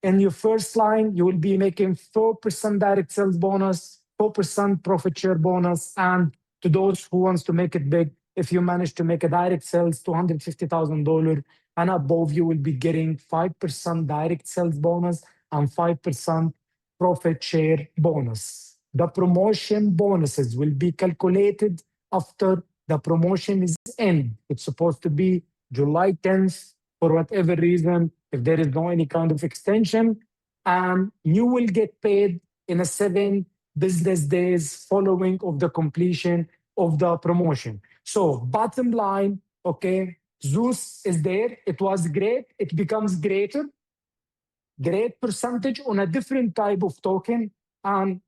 in your first line, you will be making 4% direct sales bonus, 4% profit share bonus. And to those who wants to make it big, if you manage to make a direct sales $250,000 and above, you will be getting 5% direct sales bonus and 5% profit share bonus. The promotion bonuses will be calculated after the promotion is in. It's supposed to be July 10th. For whatever reason, if there is no any kind of extension, and you will get paid in 7 business days following of the completion of the promotion. So bottom line, okay, Zeus is there. It was great. It becomes greater. Great percentage on a different type of token, and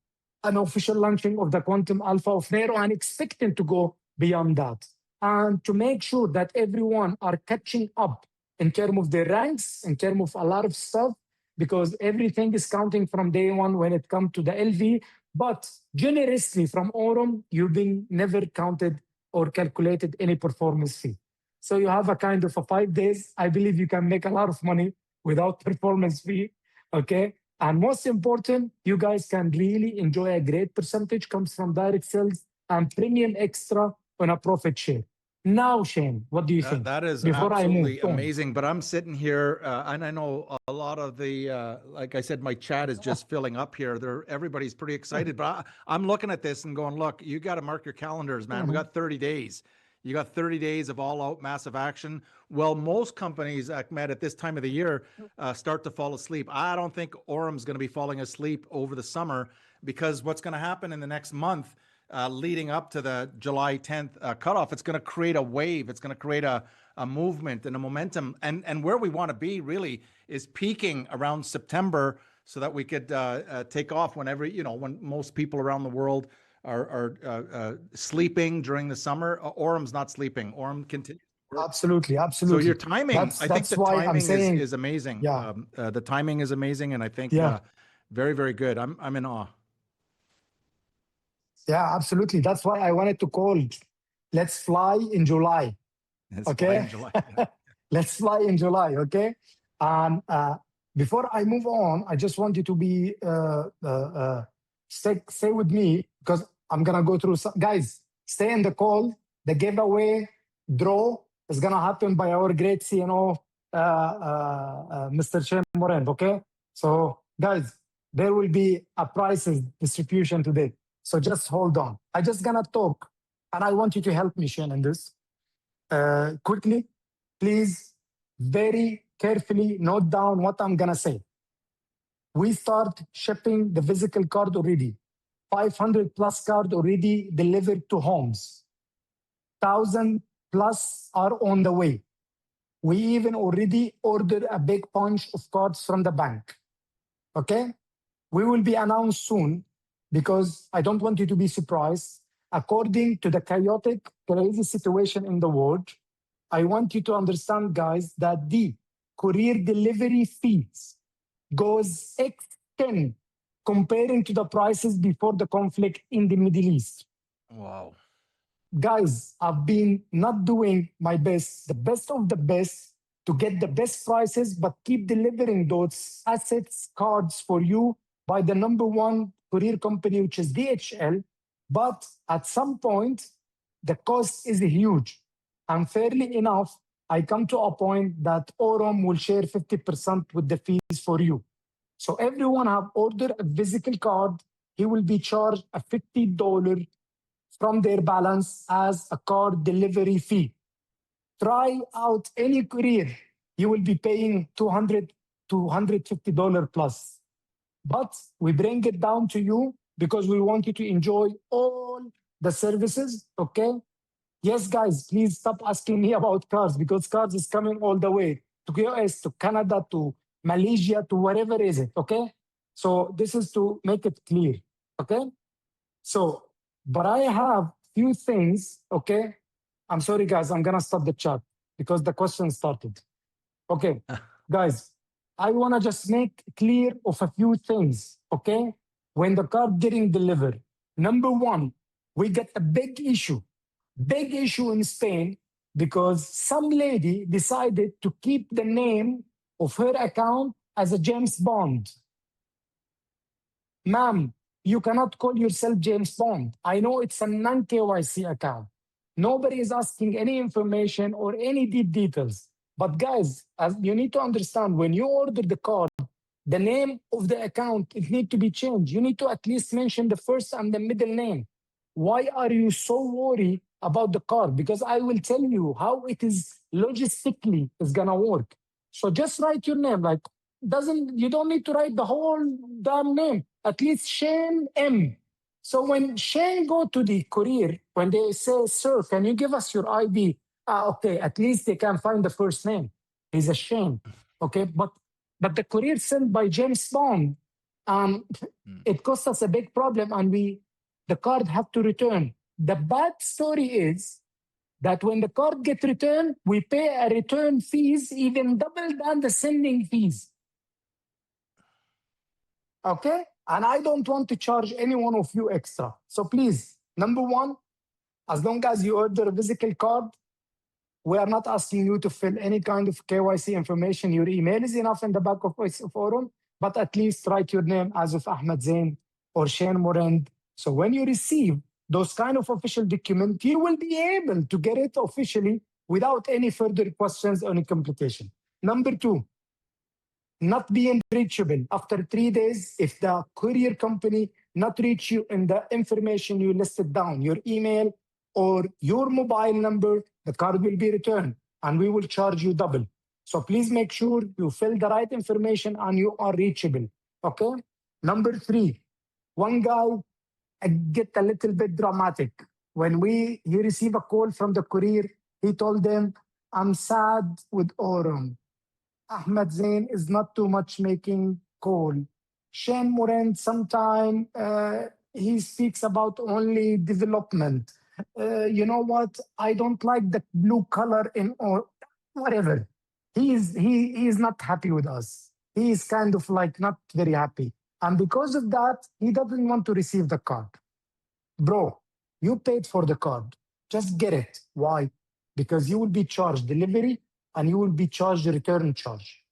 an official launching of the Quantum Alpha of Nero, and expecting to go beyond that. And to make sure that everyone are catching up in terms of their ranks, in terms of a lot of stuff, because everything is counting from day one when it comes to the LV. But generously from Aurum, you've been never counted or calculated any performance fee. So you have a kind of a 5 days. I believe you can make a lot of money without performance fee, okay? And most important, you guys can really enjoy a great percentage comes from direct sales and premium extra on a profit share. Now, Shane, what do you think? That is Before absolutely I move amazing. But I'm sitting here, and I know a lot of the, like I said, my chat is just filling up here. Everybody's pretty excited. But I'm looking at this and going, look, you got to mark your calendars, man. We got 30 days. You got 30 days of all-out massive action. Well, most companies, Ahmed, at this time of the year, start to fall asleep. I don't think Aurum's going to be falling asleep over the summer, because what's going to happen in the next month, leading up to the July 10th cutoff, it's going to create a wave. It's going to create a movement and a momentum. And where we want to be really is peaking around September, so that we could take off whenever, when most people around the world are sleeping during the summer. Aurum's not sleeping. Aurum continues. Absolutely. So your timing, I think that's the why timing I'm saying, is amazing. Yeah. The timing is amazing, and I think very, very good. I'm in awe. Yeah, absolutely. That's why I wanted to call. Let's fly in July. Let's Okay. fly in July. Yeah. Let's fly in July. Okay. And before I move on, I just want you to be stay with me, because I'm gonna go through some, guys. Stay in the call. The giveaway draw is gonna happen by our great CNO, Mr. Shane Morin. Okay. So guys, there will be a prizes distribution today. So just hold on. I just gonna talk, and I want you to help me, Shane, in this. Quickly, please, very carefully note down what I'm gonna say. We start shipping the physical card already. 500 plus card already delivered to homes. 1,000 plus are on the way. We even already ordered a big bunch of cards from the bank. Okay? We will be announced soon, because I don't want you to be surprised. According to the chaotic, crazy situation in the world, I want you to understand, guys, that the courier delivery fees goes X10 comparing to the prices before the conflict in the Middle East. Wow. Guys, I've been not doing my best, the best of the best, to get the best prices, but keep delivering those assets, cards for you by the number one courier company, which is DHL. But at some point, the cost is huge. And fairly enough, I come to a point that Aurum will share 50% with the fees for you. So everyone have ordered a physical card, he will be charged a $50 from their balance as a card delivery fee. Try out any courier, you will be paying $200 to $150 plus. But we bring it down to you because we want you to enjoy all the services, okay? Yes, guys, please stop asking me about cards, because cards is coming all the way to US, to Canada, to Malaysia, to wherever is it, okay? So this is to make it clear, okay? So, but I have few things, okay? I'm sorry, guys, I'm gonna stop the chat because the question started. Okay, guys, I wanna just make clear of a few things, okay? When the card getting delivered, number one, we get a big issue in Spain, because some lady decided to keep the name of her account as a James Bond. Ma'am, you cannot call yourself James Bond. I know it's a non-KYC account. Nobody is asking any information or any deep details. But guys, as you need to understand, when you order the card, the name of the account, it needs to be changed. You need to at least mention the first and the middle name. Why are you so worried about the card? Because I will tell you how it is logistically is gonna work. So just write your name. Like, you don't need to write the whole damn name. At least Shane M. So when Shane go to the courier, when they say, sir, can you give us your ID? Okay, at least they can find the first name. He's a Shane. Okay, but the courier sent by James Bond, it cost us a big problem, and the card have to return. The bad story is that when the card get returned, we pay a return fees even double than the sending fees. Okay? And I don't want to charge any one of you extra. So please, number one, as long as you order a physical card, we are not asking you to fill any kind of KYC information. Your email is enough in the Backoffice of Aurum. but at least write your name as of Ahmed Zain or Shane Morand. So when you receive those kind of official documents, you will be able to get it officially without any further questions or any complication. Number two, not being reachable after 3 days. If the courier company not reach you in the information you listed down, your email or your mobile number, the card will be returned and we will charge you double. So please make sure you fill the right information and you are reachable. Okay. Number three, one guy get a little bit dramatic. When he received a call from the courier, he told them, I'm sad with Aurum. Ahmed Zain is not too much making call. Shane Moran, sometime he speaks about only development. You know what? I don't like the blue color in or whatever. He is not happy with us. He is kind of like not very happy. And because of that, he doesn't want to receive the card. Bro, you paid for the card. Just get it. Why? Because you will be charged delivery and you will be charged return charge.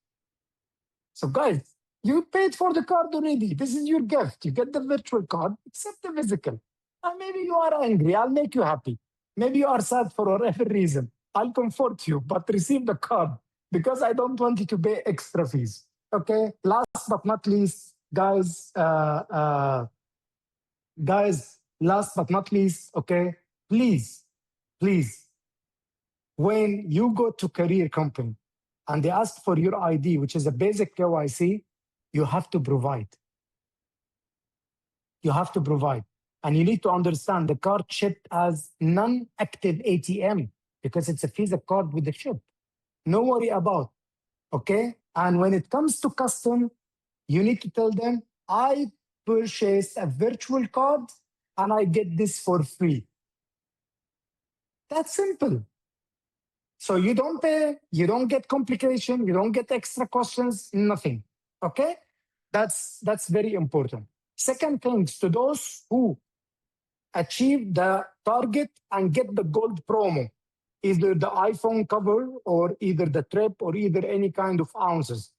So guys, you paid for the card already. This is your gift. You get the virtual card, accept the physical. And maybe you are angry. I'll make you happy. Maybe you are sad for whatever reason. I'll comfort you, but receive the card because I don't want you to pay extra fees. Okay. Last but not least, guys, last but not least, okay, please, when you go to career company and they ask for your ID, which is a basic KYC, you have to provide. You have to provide. And you need to understand the card shipped as non-active ATM because it's a Visa card with the chip. No worry about, okay? And when it comes to custom, you need to tell them, I purchased a virtual card and I get this for free. That's simple. So you don't pay, you don't get complication, you don't get extra questions, nothing. Okay? That's very important. Second thing, to those who achieve the target and get the gold promo, either the iPhone cover or either the trip or either any kind of ounces.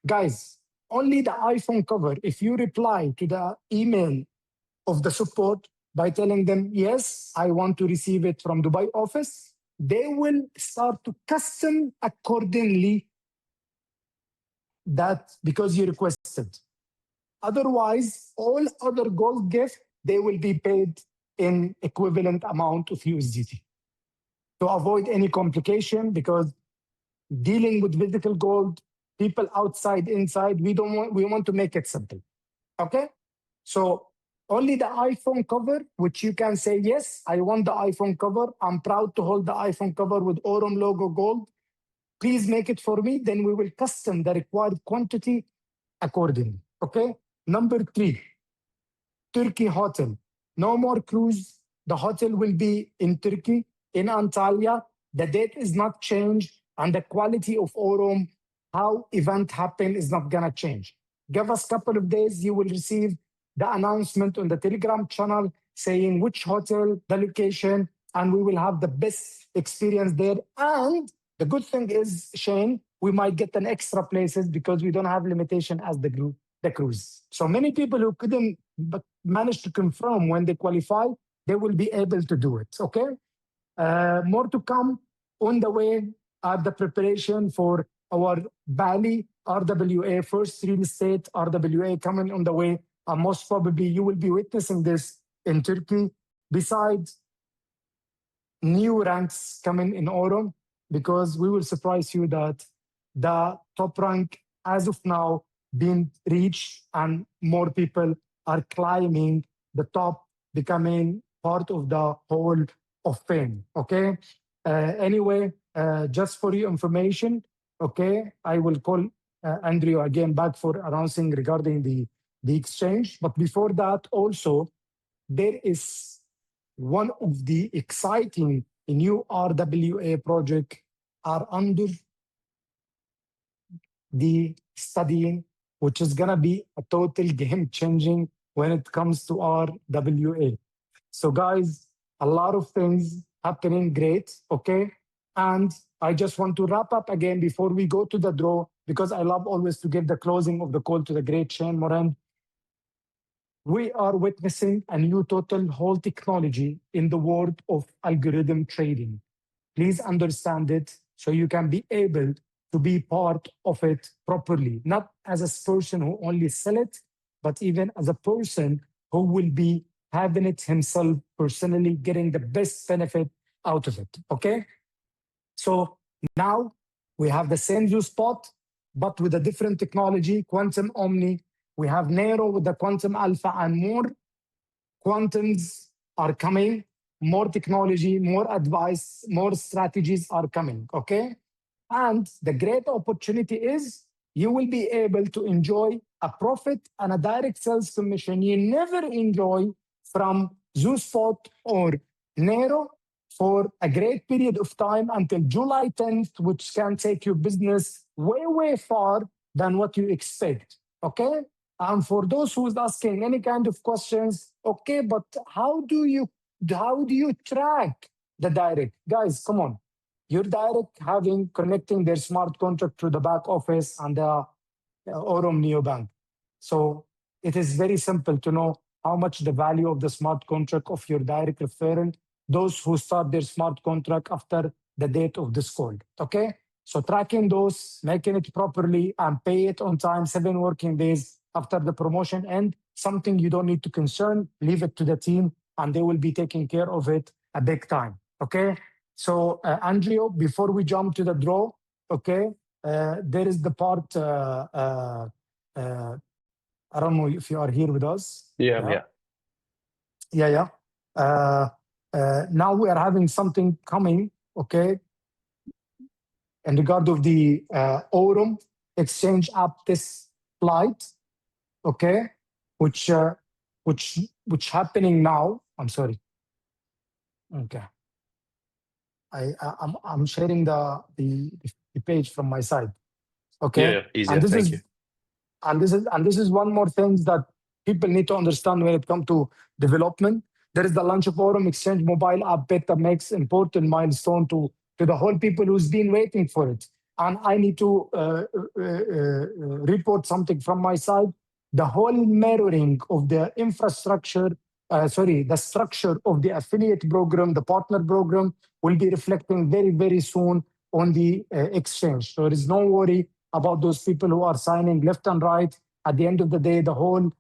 Guys, only the iPhone cover, if you reply to the email of the support by telling them, yes, I want to receive it from Dubai office, they will start to custom accordingly that because you requested. Otherwise, all other gold gifts, they will be paid in equivalent amount of USDT. To avoid any complication, because dealing with physical gold, people outside, inside, we want to make it simple. Okay? So only the iPhone cover, which you can say, yes, I want the iPhone cover. I'm proud to hold the iPhone cover with Aurum logo gold. Please make it for me. Then we will custom the required quantity accordingly. Okay? Number 3, Turkey hotel. No more cruise. The hotel will be in Turkey, in Antalya. The date is not changed, and the quality of Aurum, how event happen, is not gonna change. Give us a couple of days, you will receive the announcement on the Telegram channel saying which hotel, the location, and we will have the best experience there. And the good thing is, Shane, we might get an extra places because we don't have limitation as the group, the cruise. So many people who couldn't but manage to confirm when they qualify, they will be able to do it. Okay. More to come on the way at the preparation for our Bali RWA, first real estate RWA coming on the way. And most probably you will be witnessing this in Turkey. Besides new ranks coming in Aurum, because we will surprise you that the top rank as of now being reached and more people are climbing the top, becoming part of the Hall of Fame. Okay. Anyway, just for your information, okay, I will call Andrew again back for announcing regarding the exchange. But before that, also, there is one of the exciting new RWA project are under the studying, which is gonna be a total game changing when it comes to RWA. So guys, a lot of things happening great, okay? And I just want to wrap up again before we go to the draw, because I love always to give the closing of the call to the great Shane Moran. We are witnessing a new total whole technology in the world of algorithm trading. Please understand it so you can be able to be part of it properly, not as a person who only sell it, but even as a person who will be having it himself personally, getting the best benefit out of it, okay? So now we have the same Zoo Spot, but with a different technology, Quantum Omni. We have Nero with the Quantum Alpha, and more quantums are coming, more technology, more advice, more strategies are coming, okay? And the great opportunity is you will be able to enjoy a profit and a direct sales commission you never enjoy from ZooSpot or Nero for a great period of time until July 10th, which can take your business way, way far than what you expect, okay? And for those who's asking any kind of questions, okay, but how do you track the direct? Guys, come on. Your direct connecting their smart contract to the back office and the Aurum neobank. So it is very simple to know how much the value of the smart contract of your direct referral, those who start their smart contract after the date of this call, okay? So tracking those, making it properly and pay it on time, 7 working days after the promotion end, something you don't need to concern, leave it to the team and they will be taking care of it a big time, okay? So Andrew, before we jump to the draw, okay, there is the part, I don't know if you are here with us. Yeah. Now we are having something coming, okay, in regard of the Aurum exchange app this flight, okay, which happening now. I'm sorry. Okay. I'm sharing the page from my side. Okay. Yeah, easier. Thank you. And this is one more thing that people need to understand when it comes to development. There is the launch of Aurum Exchange mobile app beta makes important milestone to the whole people who's been waiting for it. And I need to report something from my side. The whole mirroring of the infrastructure, the structure of the affiliate program, the partner program will be reflecting very, very soon on the exchange. So there is no worry about those people who are signing left and right. At the end of the day, the whole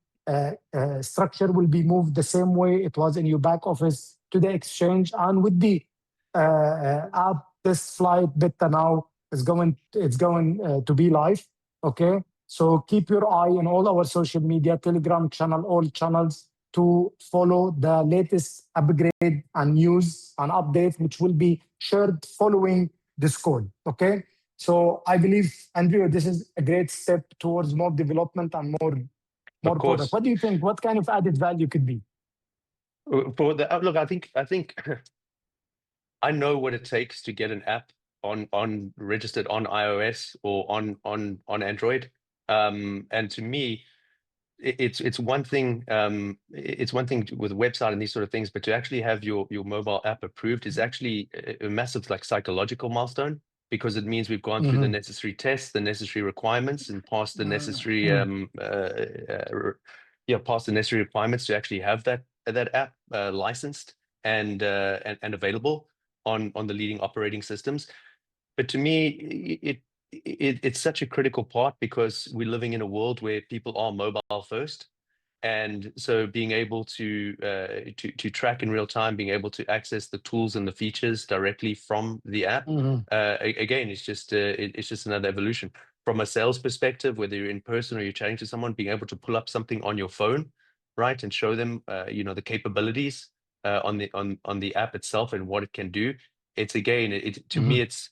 structure will be moved the same way it was in your back office to the exchange. And with the app, this flight beta now is going to be live. Okay, so keep your eye on all our social media, Telegram channel, all channels to follow the latest upgrade and news and updates, which will be shared following this call. Okay. So I believe, Andrew, this is a great step towards more development and more product. What do you think? What kind of added value could be? For the look, I think I know what it takes to get an app on registered on iOS or on Android. And to me, it's one thing. It's one thing with website and these sort of things, but to actually have your mobile app approved is actually a massive psychological milestone, because it means we've gone through the necessary tests, the necessary requirements, and passed the necessary passed the necessary requirements to actually have that app licensed and available on the leading operating systems. But to me, it's such a critical part, because we're living in a world where people are mobile first. And so being able to track in real time, being able to access the tools and the features directly from the app, again, it's just another evolution. From a sales perspective, whether you're in person or you're chatting to someone, being able to pull up something on your phone, right, and show them, the capabilities on the app itself and what it can do. It's again, to me, it's,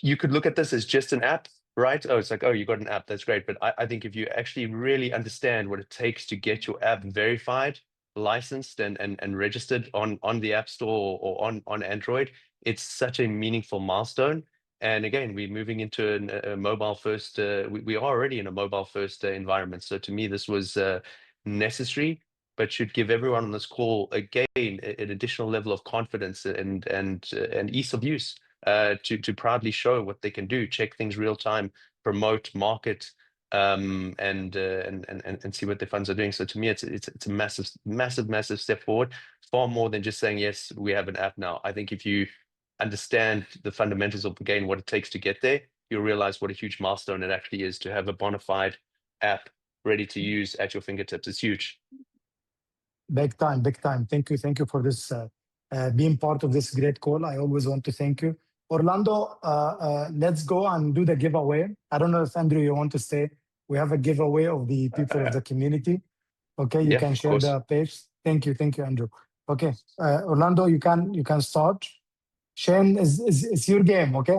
you could look at this as just an app, right? Oh, it's like, oh, you got an app, that's great. But I think if you actually really understand what it takes to get your app verified, licensed, and registered on the App Store or on Android, it's such a meaningful milestone. And again, we're moving into a mobile first, we are already in a mobile first environment. So to me, this was necessary. but should give everyone on this call again an additional level of confidence and ease of use to proudly show what they can do, check things real time, promote, market, and see what their funds are doing. So to me, it's a massive step forward, far more than just saying, yes, we have an app now. I think if you understand the fundamentals of the game, what it takes to get there, you'll realize what a huge milestone it actually is to have a bona fide app ready to use at your fingertips. It's huge. Big time, big time. Thank you for this, being part of this great call. I always want to thank you. Orlando, let's go and do the giveaway. I don't know if Andrew, you want to stay. We have a giveaway of the people of the community. Okay, you can share the page. Thank you, Andrew. Okay, Orlando, you can start. Shane, is your game, okay?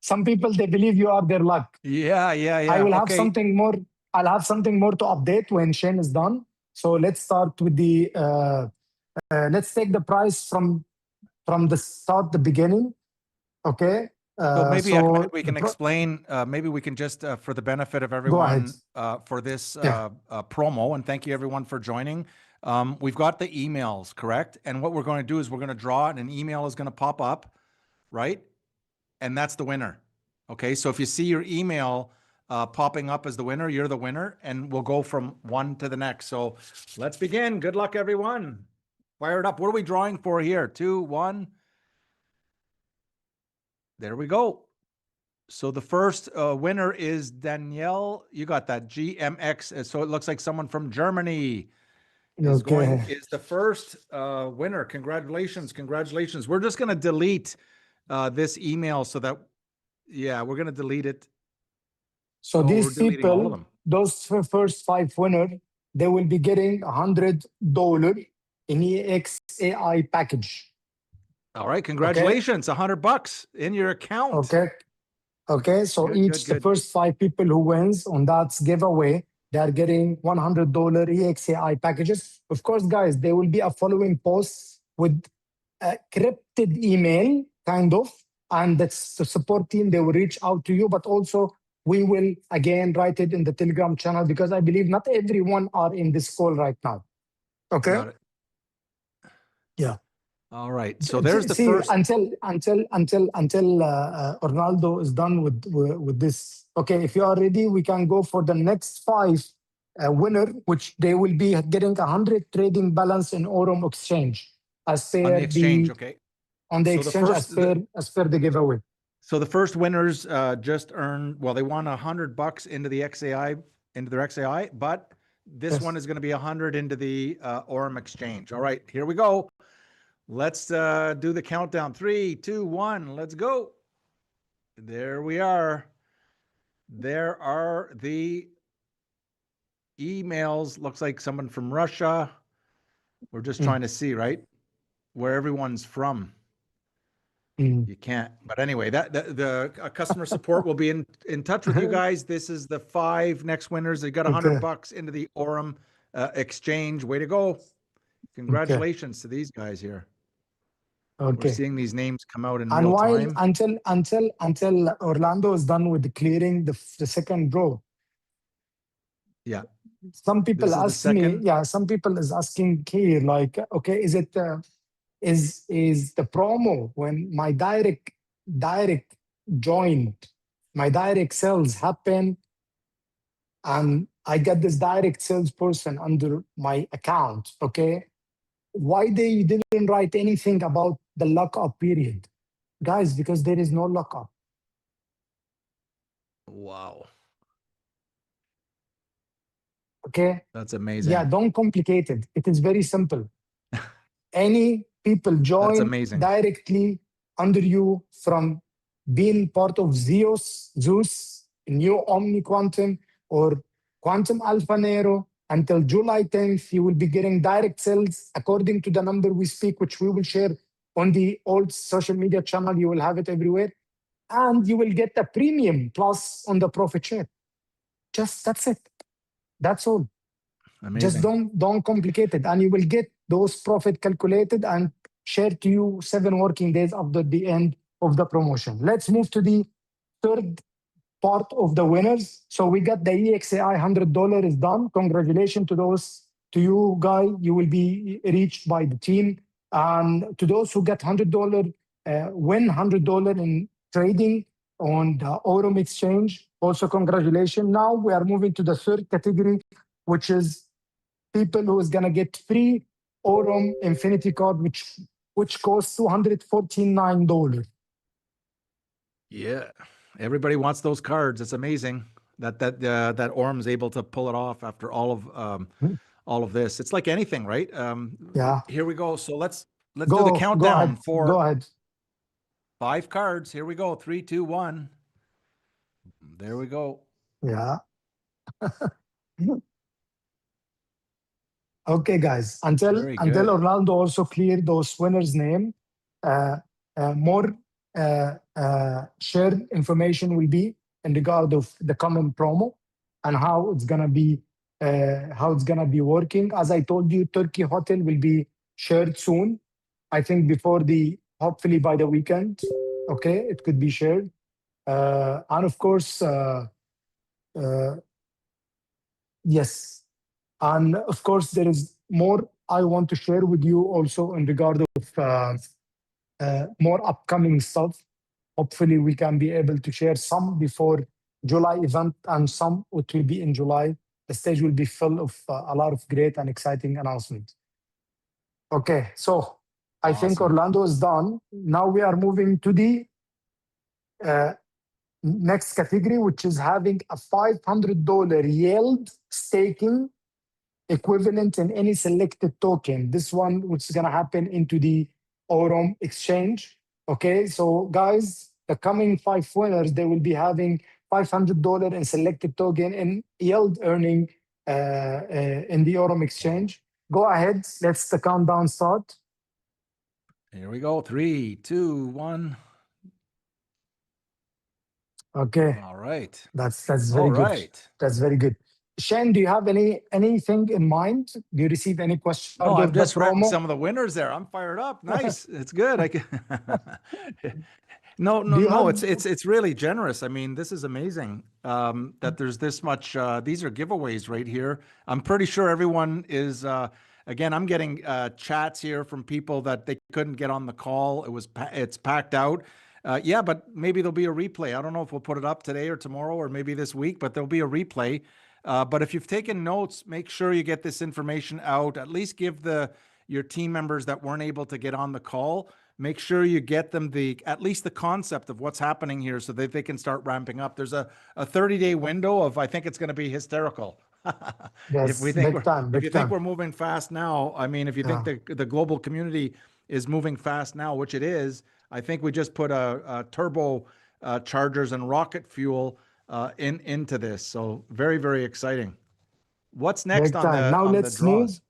Some people, they believe you are their luck. Yeah. I will have something more. I'll have something more to update when Shane is done. So let's start with the, let's take the price from the start, the beginning. Okay. So maybe Ahmed, we can explain, maybe we can just, for the benefit of everyone, for this promo, and thank you everyone for joining. We've got the emails, correct? And what we're going to do is we're going to draw and an email is going to pop up, right? And that's the winner. Okay. So if you see your email popping up as the winner, you're the winner, and we'll go from one to the next. So let's begin. Good luck, everyone. Fire it up. What are we drawing for here? 2, 1. There we go. So the first winner is Danielle. You got that, GMX. So it looks like someone from Germany is the first winner. Congratulations. We're just going to delete this email so that, we're going to delete it. So these people, those first 5 winners, they will be getting $100 in EXAI package. All right, congratulations, $100 in your account. Okay. So the first 5 people who wins on that giveaway, they are getting $100 EXAI packages. Of course, guys, there will be a following post with a crypted email, kind of, and that's the support team. They will reach out to you, but also we will again write it in the Telegram channel because I believe not everyone are in this call right now. Okay. Got it. Yeah. All right. So there's the first until Ronaldo is done with this. Okay, if you are ready, we can go for the next 5 winner, which they will be getting 100 trading balance in Aurum exchange as per on the exchange. On the exchange as per the giveaway. So the first winners just earned, well, they won $100 into the XAI, into their XAI, but this one is going to be 100 into the Aurum exchange. All right, here we go. Let's do the countdown. 3, 2, 1. Let's go. There we are. There are the emails. Looks like someone from Russia. We're just trying to see, right, where everyone's from. You can't. But anyway, the customer support will be in touch with you guys. This is the 5 next winners. They got $100 into the Aurum exchange. Way to go. Congratulations to these guys here. We're seeing these names come out in real time. Until Orlando is done with clearing the second row. Yeah. Some people ask me, some people is asking here, like, okay, is it is the promo when my direct joined, my direct sales happen, and I get this direct salesperson under my account, okay? Why they didn't write anything about the lockup period? Guys, because there is no lockup. Wow. Okay? That's amazing. Yeah, don't complicate it. It is very simple. Any people join directly under you from being part of Zeus, New Omni Quantum, or Quantum Alpha Nero. Until July 10th, you will be getting direct sales according to the number we speak, which we will share on the old social media channel. You will have it everywhere. And you will get the premium plus on the profit share. That's it. That's all. Amazing. Just don't complicate it. And you will get those profit calculated and shared to you 7 working days after the end of the promotion. Let's move to the third part of the winners. So we got the EXAI $100 is done. Congratulations to to you, Guy. You will be reached by the team. And to those who get $100, win $100 in trading on the Aurum exchange, also congratulations. Now we are moving to the third category, which is people who is gonna get free Aurum Infinity card, which costs $249. Yeah, everybody wants those cards. It's amazing that Aurum's able to pull it off after all of this. It's like anything, right? Yeah. Here we go. So let's do the countdown go ahead, for go ahead. 5 cards. Here we go. 3, 2, 1. There we go. Yeah. Okay, guys. Until good. Orlando also cleared those winners' name, more shared information will be in regard of the common promo and how it's gonna be working. As I told you, Turkey hotel will be shared soon. I think hopefully by the weekend. Okay, it could be shared. And of course, yes. And of course, there is more I want to share with you also in regard of more upcoming stuff. Hopefully, we can be able to share some before July event and some it will be in July. The stage will be full of a lot of great and exciting announcements. Okay, so I think Awesome. Orlando is done. Now we are moving to the next category, which is having a $500 yield staking equivalent in any selected token. This one, which is going to happen into the Aurum exchange. Okay, so guys, the coming 5 winners, they will be having $500 in selected token and yield earning in the Aurum exchange. Go ahead, let's the countdown start. Here we go. 3, 2, 1. Okay. All right. That's very good. Right. That's very good. Shane, do you have anything in mind? Do you receive any questions? No, I've just read some of the winners there. I'm fired up. Nice. It's good. I can No, it's really generous. I mean, this is amazing that there's this much. These are giveaways right here. I'm pretty sure everyone is. Again, I'm getting chats here from people that they couldn't get on the call. It's packed out. Yeah, but maybe there'll be a replay. I don't know if we'll put it up today or tomorrow or maybe this week, but there'll be a replay. But if you've taken notes, make sure you get this information out. At least give your team members that weren't able to get on the call, make sure you get them at least the concept of what's happening here so that they can start ramping up. There's a 30-day window of, I think it's going to be hysterical. Yes, if you think we're moving fast now, I mean, if you think the global community is moving fast now, which it is, I think we just put a turbo chargers and rocket fuel into this. So very, very exciting. What's next on the now let's draws?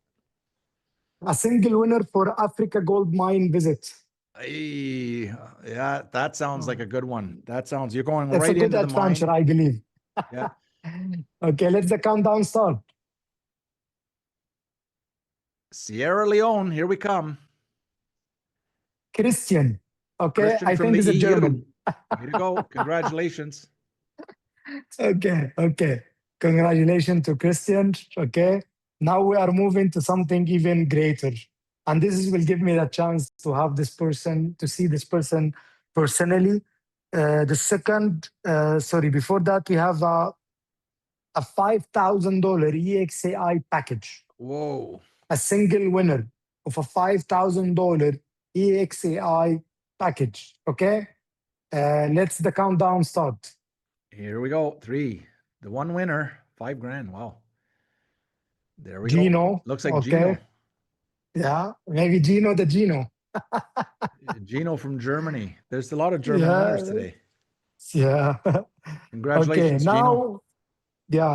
Move. A single winner for Africa Gold Mine visit. Hey, yeah, that sounds like a good one. You're going That's right a good into the adventure, mine. I believe. Yeah. Okay, let's the countdown start. Sierra Leone, here we come. Christian. Okay, Christian I from think the it's a EU. German. Here you go. Congratulations. Okay. Congratulations to Christian. Okay. Now we are moving to something even greater. And this will give me the chance to have see this person personally. Before that, we have a $5,000 EXAI package. Whoa. A single winner of a $5,000 EXAI package. Okay. Let's the countdown start. Here we go. 3. The one winner, $5,000. Wow. There we Gino. go. Looks like Okay. Gino. Yeah, maybe Gino the Gino. Gino from Germany. There's a lot of German winners today. Yeah. Congratulations, okay, Gino.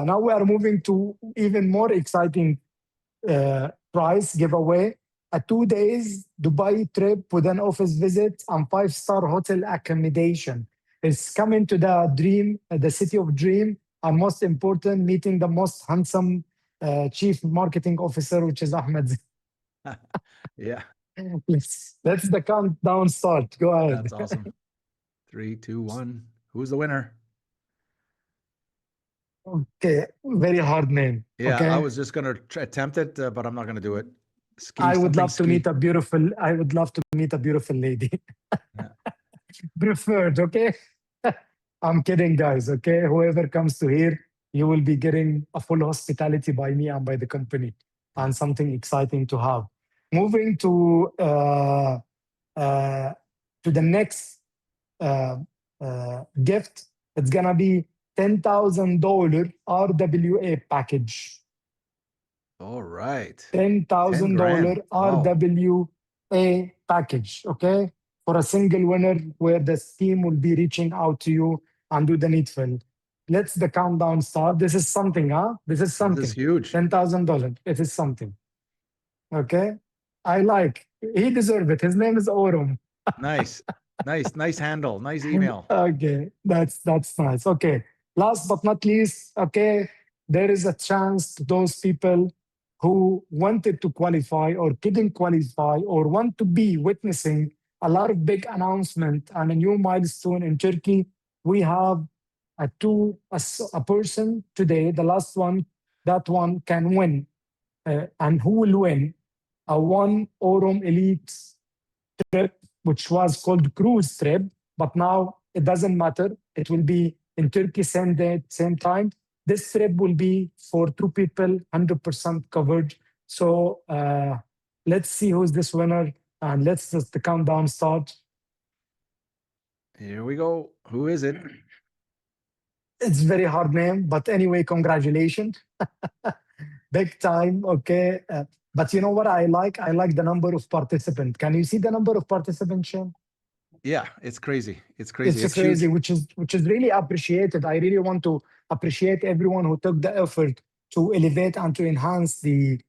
Now we are moving to even more exciting prize giveaway. A 2 days Dubai trip with an office visit and 5-star hotel accommodation. It's coming to the city of dream, and most important, meeting the most handsome chief marketing officer, which is Ahmed. Yeah. Let's the countdown start. Go ahead. That's awesome. 3, 2, 1. Who's the winner? Okay, very hard name. Yeah, okay? I was just going to attempt it, but I'm not going to do it. I would Something love to meet ski. a beautiful. I would love to meet a beautiful lady. Yeah. Preferred, okay? I'm kidding, guys. Okay, whoever comes to here, you will be getting a full hospitality by me and by the company, and something exciting to have. Moving to the next gift, it's gonna be $10,000 RWA package. All right. $10,000 Wow. RWA package, okay? For a single winner where the team will be reaching out to you and do the needful. Let's the countdown start. This is something, huh? This is something. This is huge. $10,000. It is something. Okay? I like. He deserves it. His name is Aurum. Nice. Nice handle. Nice email. Okay, that's nice. Okay, last but not least, okay, there is a chance to those people who wanted to qualify or couldn't qualify or want to be witnessing a lot of big announcement and a new milestone in Turkey. We have a person today, the last one, that one can win, and who will win a one Aurum Elite trip, which was called cruise trip, but now it doesn't matter. It will be in Turkey same day, same time. This trip will be for two people, 100% covered. So let's see who's this winner, and let's just the countdown start. Here we go. Who is it? It's very hard name, but anyway, congratulations. Big time, okay. But you know what I like? I like the number of participants. Can you see the number of participants, Shane? Yeah, it's crazy. It's crazy. It's crazy, huge. which is really appreciated. I really want to appreciate everyone who took the effort to elevate and to enhance the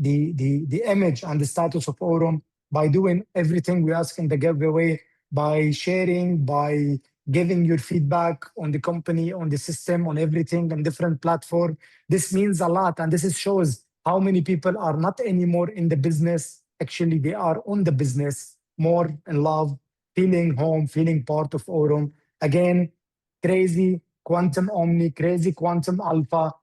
image and the status of Aurum by doing everything we ask in the giveaway, by sharing, by giving your feedback on the company, on the system, on everything, on different platform. This means a lot, and this shows how many people are not anymore in the business. Actually, they are on the business, more in love, feeling home, feeling part of Aurum. Again, crazy quantum omni, crazy quantum alpha.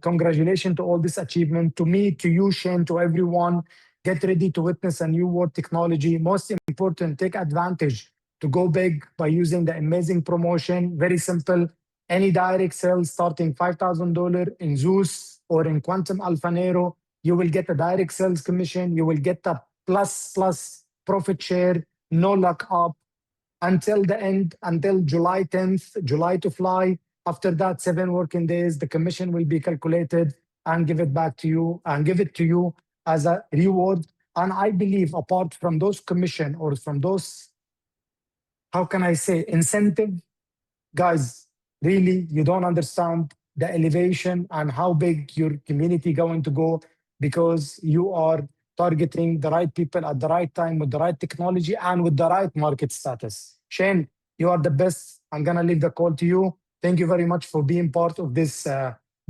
Congratulations to all this achievement. To me, to you, Shane, to everyone. Get ready to witness a new world technology. Most important, take advantage to go big by using the amazing promotion. Very simple. Any direct sales starting $5,000 in Zeus or in Quantum Alpha Nero, you will get a direct sales commission. You will get a plus profit share. No luck up until the end, until July 10th, July to fly. After that, 7 working days, the commission will be calculated and give it back to you and give it to you as a reward. And I believe apart from those commission or from those, how can I say, incentive, guys, really, you don't understand the elevation and how big your community going to go, because you are targeting the right people at the right time with the right technology and with the right market status. Shane, you are the best. I'm going to leave the call to you. Thank you very much for being part of this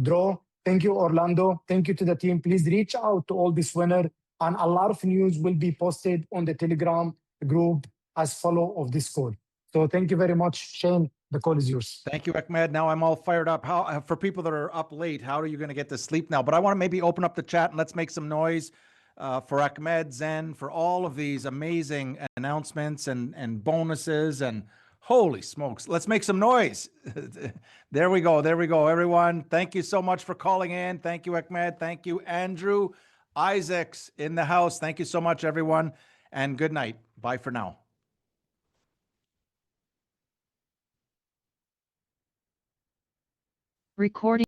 draw. Thank you, Orlando. Thank you to the team. Please reach out to all this winner, and a lot of news will be posted on the Telegram group as follow of this call. So thank you very much, Shane. The call is yours. Thank you, Ahmed. Now I'm all fired up. How, for people that are up late, how are you going to get to sleep now? But I want to maybe open up the chat and let's make some noise for Ahmed, Zen, for all of these amazing announcements and bonuses and holy smokes. Let's make some noise. There we go. There we go, everyone. Thank you so much for calling in. Thank you, Ahmed. Thank you, Andrew. Isaac's in the house. Thank you so much, everyone. And good night. Bye for now. Recording